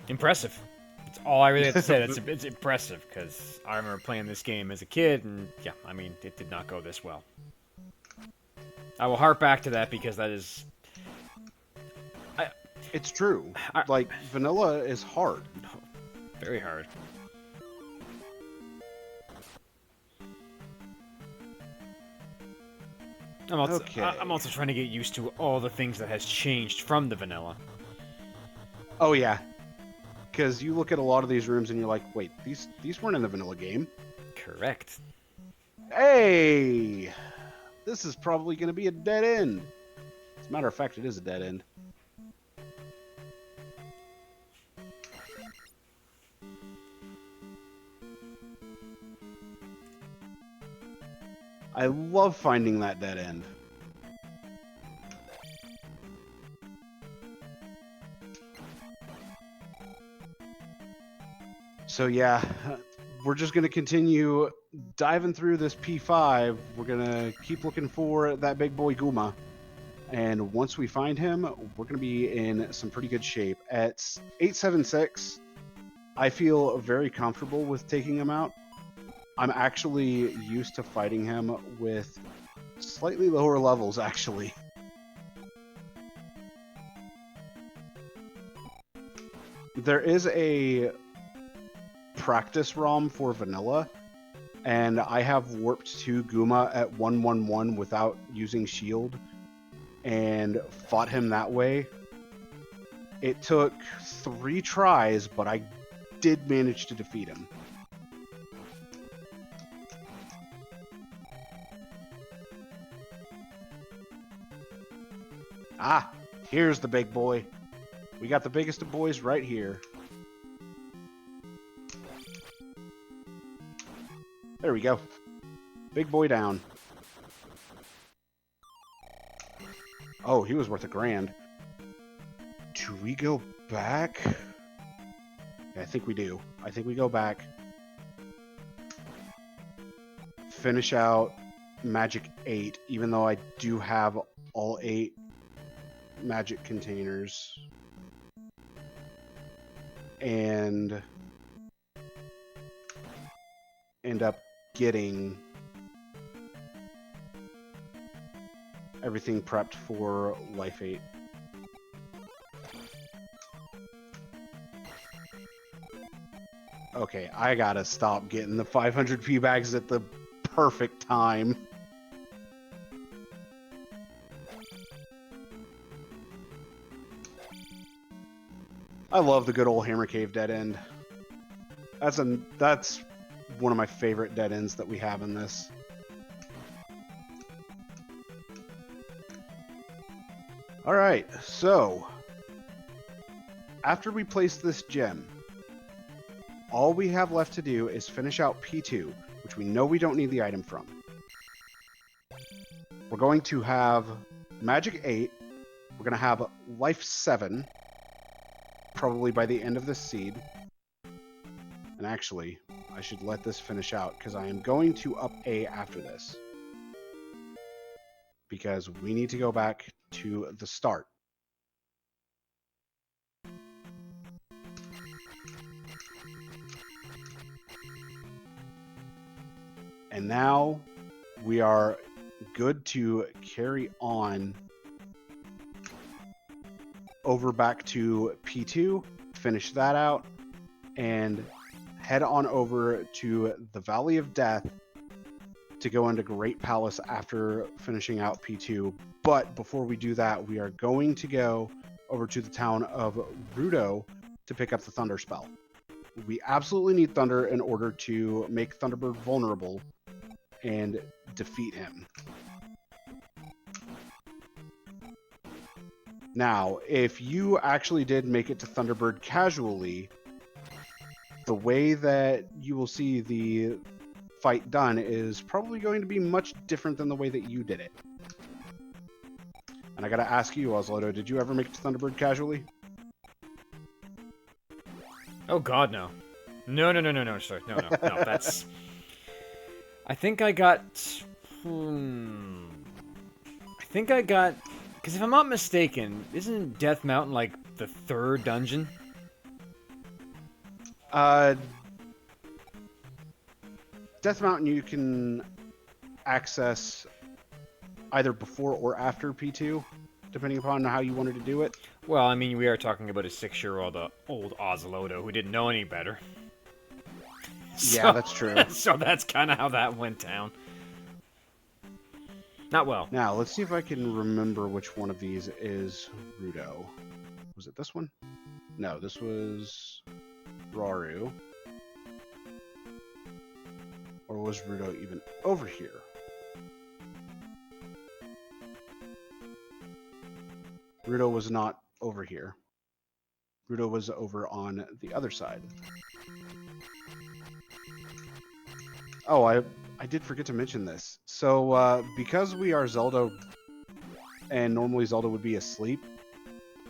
impressive. That's all I really have to say. It's impressive, because I remember playing this game as a kid, and yeah, I mean, it did not go this well. I will harp back to that, because that is... It's true. Like, vanilla is hard. Very hard. I'm also trying to get used to all the things that has changed from the vanilla. Oh yeah, because you look at a lot of these rooms and you're like, wait, these weren't in the vanilla game. Correct. Hey, this is probably going to be a dead end. As a matter of fact, it is a dead end. I love finding that dead end. So yeah, we're just going to continue diving through this P5. We're going to keep looking for that big boy Guma. And once we find him, we're going to be in some pretty good shape. At 876, I feel very comfortable with taking him out. I'm actually used to fighting him with slightly lower levels, actually. There is a practice ROM for vanilla, and I have warped to Guma at 111 without using shield and fought him that way. It took 3 tries, but I did manage to defeat him. Ah, here's the big boy. We got the biggest of boys right here. There we go. Big boy down. Oh, he was worth $1,000. Do we go back? Yeah, I think we do. I think we go back. Finish out Magic 8, even though I do have all 8 magic containers. And end up getting everything prepped for Life 8. Okay, I gotta stop getting the 500 P bags at the perfect time. I love the good old Hammer Cave dead end. That's one of my favorite dead ends that we have in this. Alright, so after we place this gem, all we have left to do is finish out P2, which we know we don't need the item from. We're going to have Magic 8, we're going to have Life 7, probably by the end of this seed. And actually, I should let this finish out, because I am going to up A after this. because we need to go back to the start. And now we are good to carry on over back to P2, finish that out, and head on over to the Valley of Death to go into Great Palace after finishing out P2. But before we do that, we are going to go over to the town of Rando to pick up the Thunder spell. We absolutely need Thunder in order to make Thunderbird vulnerable and defeat him. Now, if you actually did make it to Thunderbird casually, the way that you will see the fight done is probably going to be much different than the way that you did it. And I gotta ask you, Oslodo, did you ever make it to Thunderbird casually? Oh God, no. No, sir. No, that's... I think I got... Because if I'm not mistaken, isn't Death Mountain like the 3rd dungeon? Death Mountain you can access either before or after P2, depending upon how you wanted to do it. Well, I mean, we are talking about a 6-year-old old Oslodo who didn't know any better. Yeah, that's true. So that's kind of how that went down. Not well. Now, let's see if I can remember which one of these is Rando. Was it this one? No, this was Raru. Or was Rando even over here? Rando was not over here. Rando was over on the other side. Oh, I did forget to mention this. So, because we are Zelda, and normally Zelda would be asleep,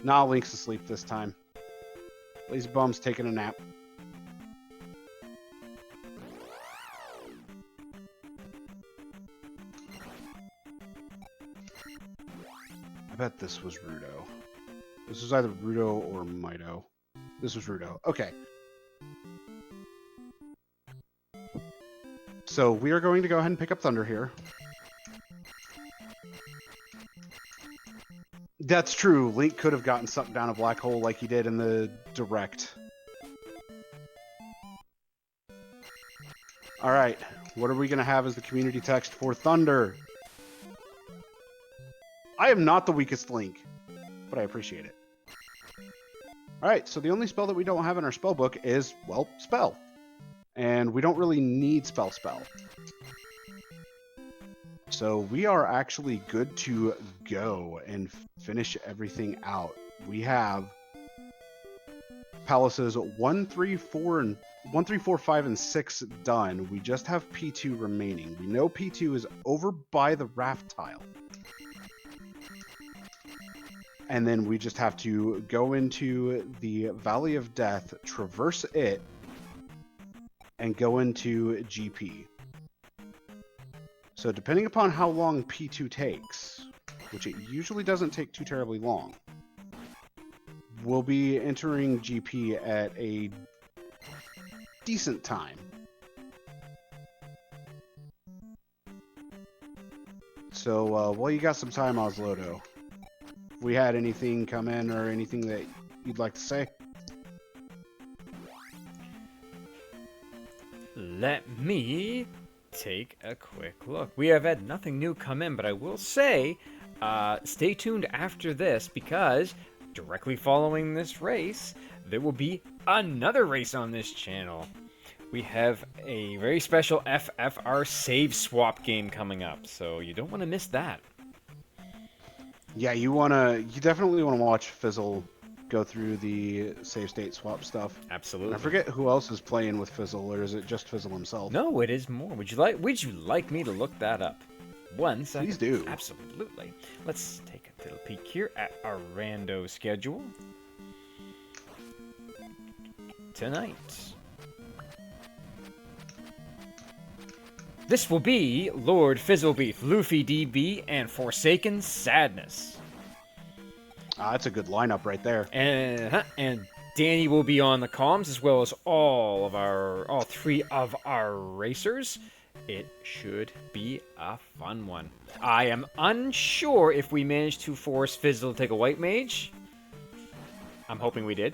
nah, Link's asleep this time. Lazy Bum's taking a nap. I bet this was Rando. This was either Rando or Mido. This was Rando. Okay. So we are going to go ahead and pick up Thunder here. That's true. Link could have gotten sucked down a black hole like he did in the direct. Alright, what are we going to have as the community text for Thunder? I am not the weakest Link, but I appreciate it. Alright, so the only spell that we don't have in our spell book is, well, spell. And we don't really need spell. So we are actually good to go and finish everything out. We have palaces 1, 3, 4, 5, and 6 done. We just have P2 remaining. We know P2 is over by the raft tile. And then we just have to go into the Valley of Death, traverse it, and go into GP. So depending upon how long P2 takes, which it usually doesn't take too terribly long, we'll be entering GP at a decent time. So while you got some time, Oslodo, if we had anything come in or anything that you'd like to say? Let me take a quick look. We have had nothing new come in, but I will say, stay tuned after this, because directly following this race, there will be another race on this channel. We have a very special FFR save swap game coming up, so you don't want to miss that. Yeah, you definitely want to watch Fizzle go through the save state swap stuff. Absolutely. And I forget who else is playing with Fizzle, or is it just Fizzle himself? No, it is more. Would you like me to look that up? One second. Please do. Absolutely. Let's take a little peek here at our rando schedule. Tonight. This will be Lord Fizzlebeef, Luffy DB, and Forsaken Sadness. That's a good lineup right there. And Danny will be on the comms, as well as all 3 of our racers. It should be a fun one. I am unsure if we managed to force Fizzle to take a white mage. I'm hoping we did.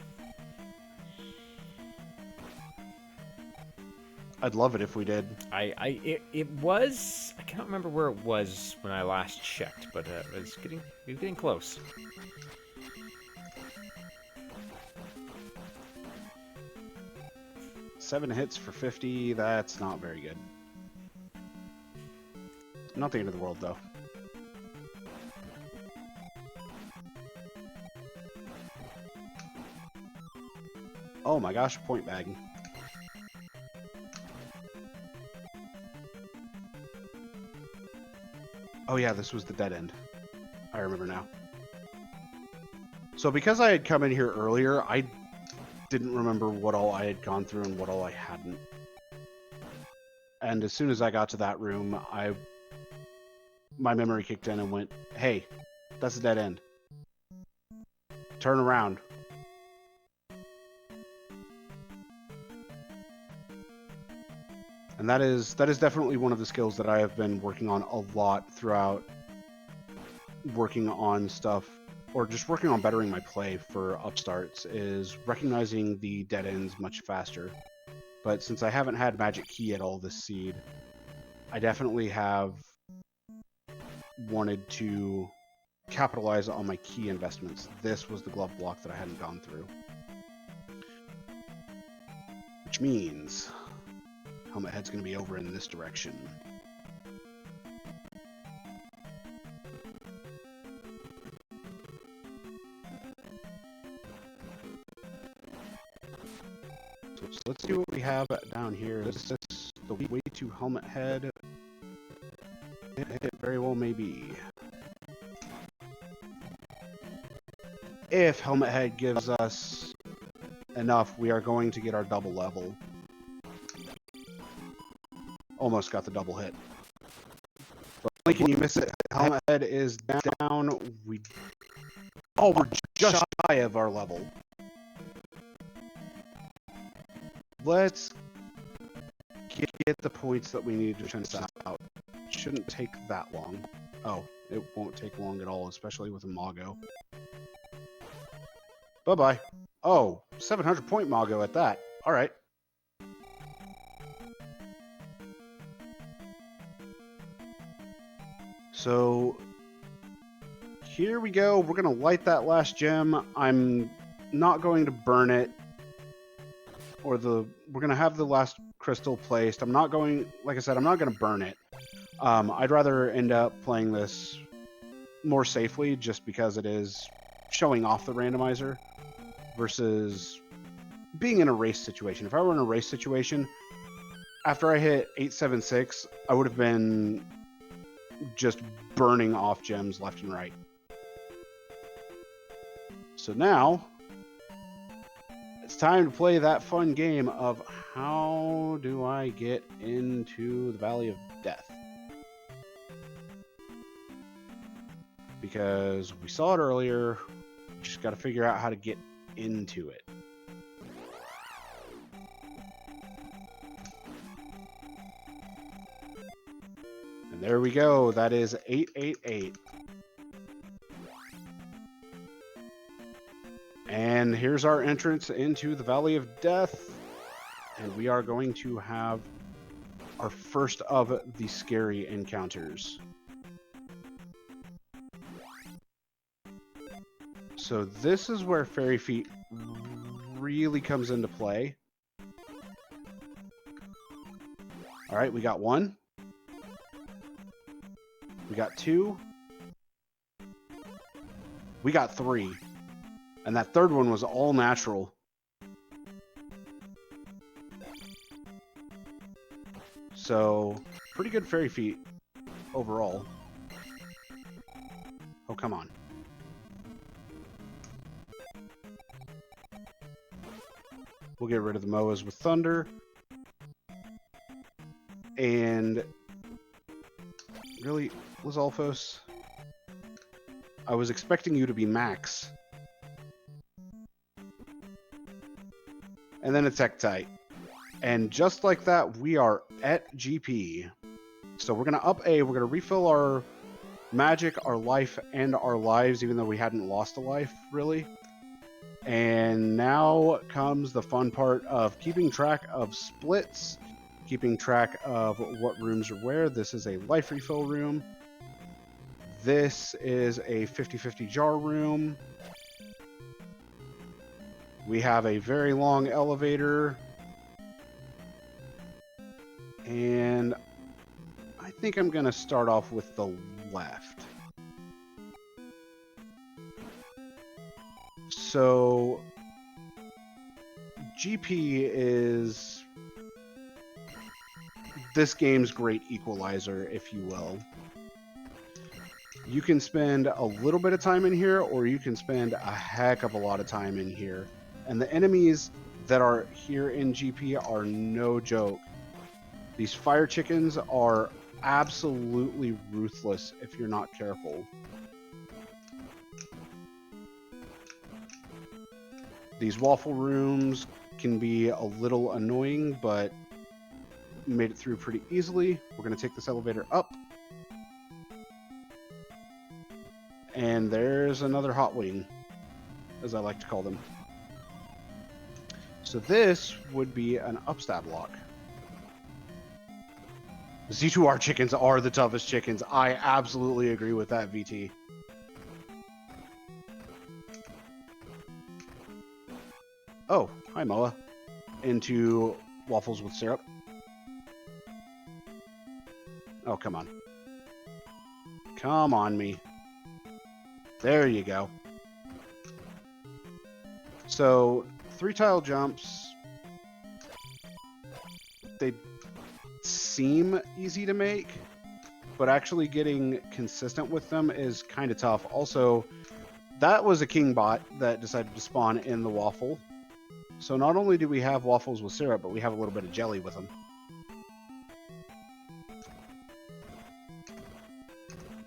I'd love it if we did. It was, I can't remember where it was when I last checked, but it was getting close. Seven hits for 50, that's not very good. Not the end of the world, though. Oh my gosh, point bagging. Oh yeah, this was the dead end. I remember now. So because I had come in here earlier, I didn't remember what all I had gone through and what all I hadn't. And as soon as I got to that room, my memory kicked in and went, hey, that's a dead end. Turn around. And that is definitely one of the skills that I have been working on a lot throughout working on stuff, or just working on bettering my play for upstarts, is recognizing the dead ends much faster. But since I haven't had Magic Key at all this seed, I definitely have wanted to capitalize on my key investments. This was the glove block that I hadn't gone through. Which means Helmet Head's going to be over in this direction. So let's see what we have down here. Is this the way to Helmet Head? It very well may be. If Helmet Head gives us enough, we are going to get our double level. Almost got the double hit. But only can you miss it? Helmet Head is down. We're just shy of our level. Let's get the points that we need to finish this out. Shouldn't take that long. Oh, it won't take long at all, especially with a Mago. Bye-bye. Oh, 700 point Mago at that. All right. So here we go. We're going to light that last gem. I'm not going to burn it. We're going to have the last crystal placed. I'm not going, like I said, I'm not going to burn it. I'd rather end up playing this more safely just because it is showing off the randomizer versus being in a race situation. If I were in a race situation, after I hit 876, I would have been just burning off gems left and right. So now it's time to play that fun game of how do I get into the Valley of Death? Because we saw it earlier, we just got to figure out how to get into it. And there we go. That is 888. And here's our entrance into the Valley of Death. And we are going to have our first of the scary encounters. So this is where Fairy Feet really comes into play. All right, we got one. We got two. We got three. And that third one was all natural. So, pretty good Fairy Feet overall. Oh, come on. We'll get rid of the Moas with Thunder. And Really, Lizalfos? I was expecting you to be max. And then it's Ektite. And just like that, we are at GP. So we're going to up A. We're going to refill our magic, our life, and our lives, even though we hadn't lost a life, really. And now comes the fun part of keeping track of splits, keeping track of what rooms are where. This is a life refill room. This is a 50-50 jar room. We have a very long elevator. And I think I'm going to start off with the left. So GP is this game's great equalizer, if you will. You can spend a little bit of time in here, or you can spend a heck of a lot of time in here. And the enemies that are here in GP are no joke. These fire chickens are absolutely ruthless if you're not careful. These waffle rooms can be a little annoying, but made it through pretty easily. We're going to take this elevator up. And there's another hot wing, as I like to call them. So this would be an upstab lock. Z2R chickens are the toughest chickens. I absolutely agree with that, VT. Oh, hi, Moa. Into waffles with syrup. Oh, come on. Come on, me. There you go. So, 3-tile jumps. They seem easy to make, but actually getting consistent with them is kind of tough. Also, that was a king bot that decided to spawn in the waffle. So not only do we have waffles with syrup, but we have a little bit of jelly with them.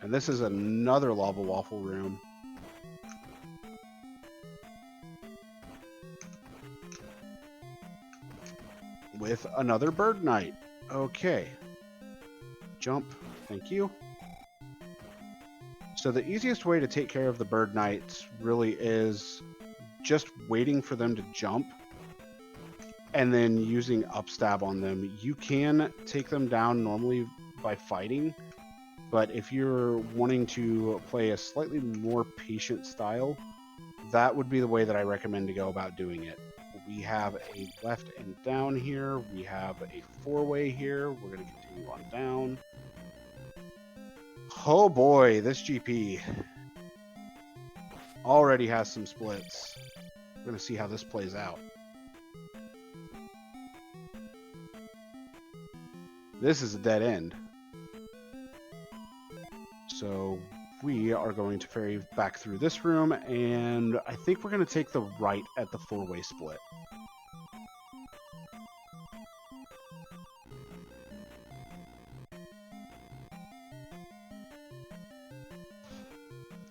And this is another lava waffle room. With another bird knight. Okay. Jump. Thank you. So the easiest way to take care of the bird knights really is just waiting for them to jump and then using upstab on them. You can take them down normally by fighting, but if you're wanting to play a slightly more patient style, that would be the way that I recommend to go about doing it. We have a left and down here. We have a 4-way here. We're going to continue on down. Oh boy, this GP already has some splits. We're going to see how this plays out. This is a dead end. So we are going to ferry back through this room, and I think we're going to take the right at the 4-way split.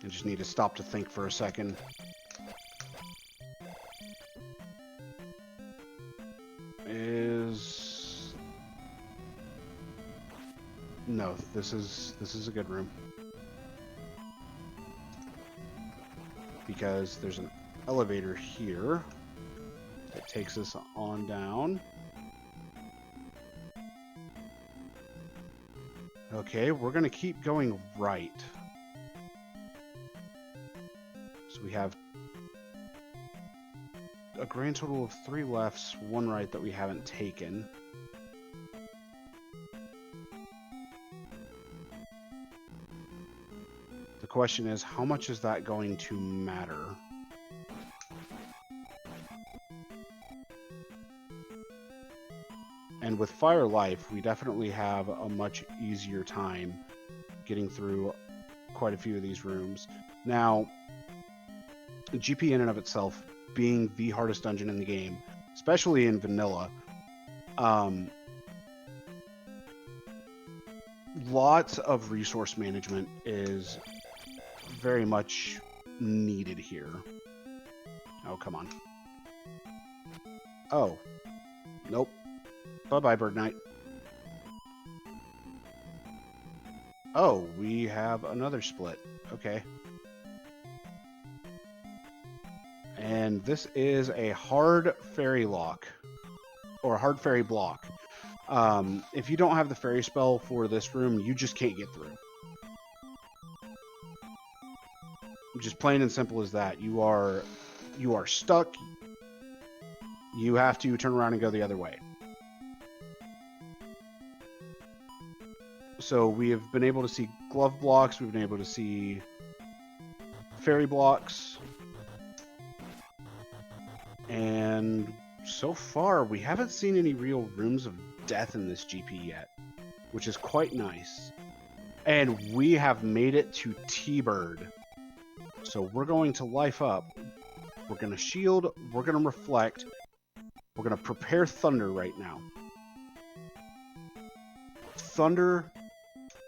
I just need to stop to think for a second. No, this is a good room. Because there's an elevator here that takes us on down. Okay, we're going to keep going right. So we have a grand total of 3 lefts, 1 right that we haven't taken. The question is, how much is that going to matter? And with Fire Life, we definitely have a much easier time getting through quite a few of these rooms. Now, GP in and of itself being the hardest dungeon in the game, especially in vanilla, lots of resource management is very much needed here. Oh, come on. Oh. Nope. Bye-bye, Bird Knight. Oh, we have another split. Okay. And this is a hard fairy lock. Or hard fairy block. If you don't have the fairy spell for this room, you just can't get through. Just plain and simple as that. You are stuck. You have to turn around and go the other way. So we have been able to see glove blocks. We've been able to see fairy blocks. And so far, we haven't seen any real rooms of death in this GP yet, which is quite nice. And we have made it to T-Bird. So we're going to life up. We're going to shield. We're going to reflect. We're going to prepare Thunder right now. Thunder,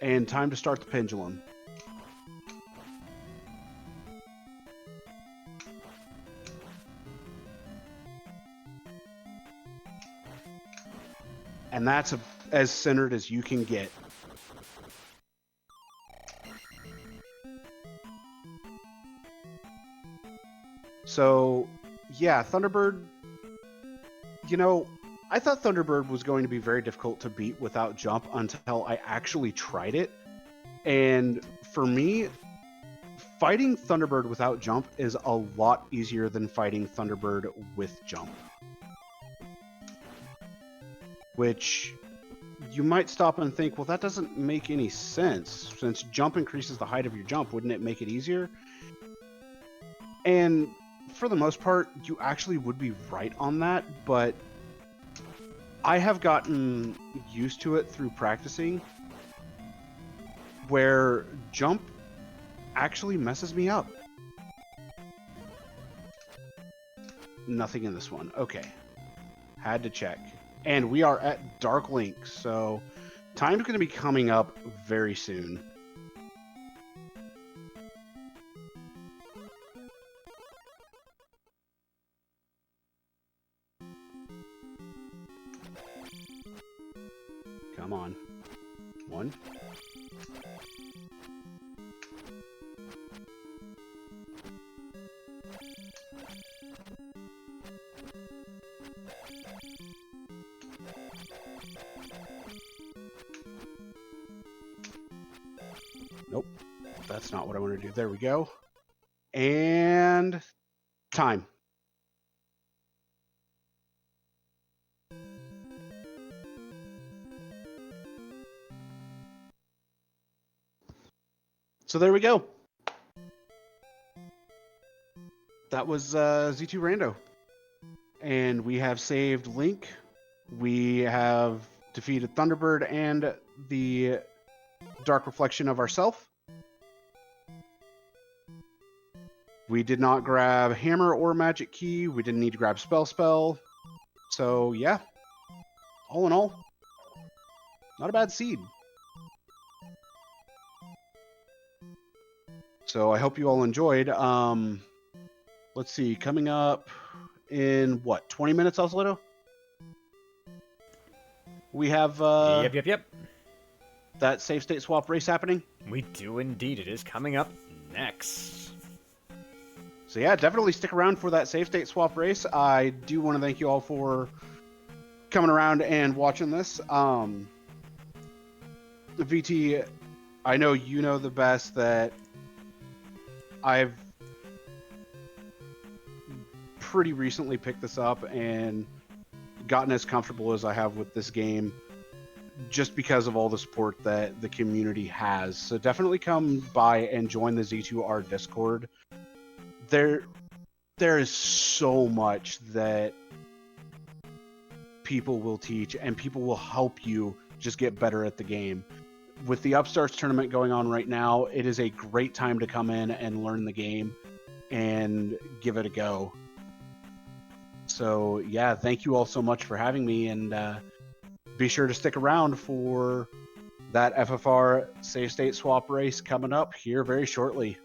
and time to start the pendulum. And that's as centered as you can get. So, yeah, Thunderbird, you know, I thought Thunderbird was going to be very difficult to beat without jump until I actually tried it. And for me, fighting Thunderbird without jump is a lot easier than fighting Thunderbird with jump. Which you might stop and think, well, that doesn't make any sense. Since jump increases the height of your jump, wouldn't it make it easier? And for the most part, you actually would be right on that, but I have gotten used to it through practicing, where jump actually messes me up. Nothing in this one. Okay. Had to check. And we are at Dark Link, so time's going to be coming up very soon. Come on. One. Nope. That's not what I want to do. There we go. And time. So there we go. That was Z2 Rando. And we have saved Link. We have defeated Thunderbird and the Dark Reflection of ourself. We did not grab Hammer or Magic Key. We didn't need to grab Spell. So yeah, all in all, not a bad seed. So I hope you all enjoyed. Let's see, coming up in what, 20 minutes, Osleto? We have Yep. that save state swap race happening. We do indeed. It is coming up next. So yeah, definitely stick around for that save state swap race. I do want to thank you all for coming around and watching this. VT, I know you know the best that I've pretty recently picked this up and gotten as comfortable as I have with this game just because of all the support that the community has. So definitely come by and join the Z2R Discord. There is so much that people will teach and people will help you just get better at the game. With the Upstarts tournament going on right now, it is a great time to come in and learn the game and give it a go. So yeah, thank you all so much for having me, and be sure to stick around for that FFR save state swap race coming up here very shortly.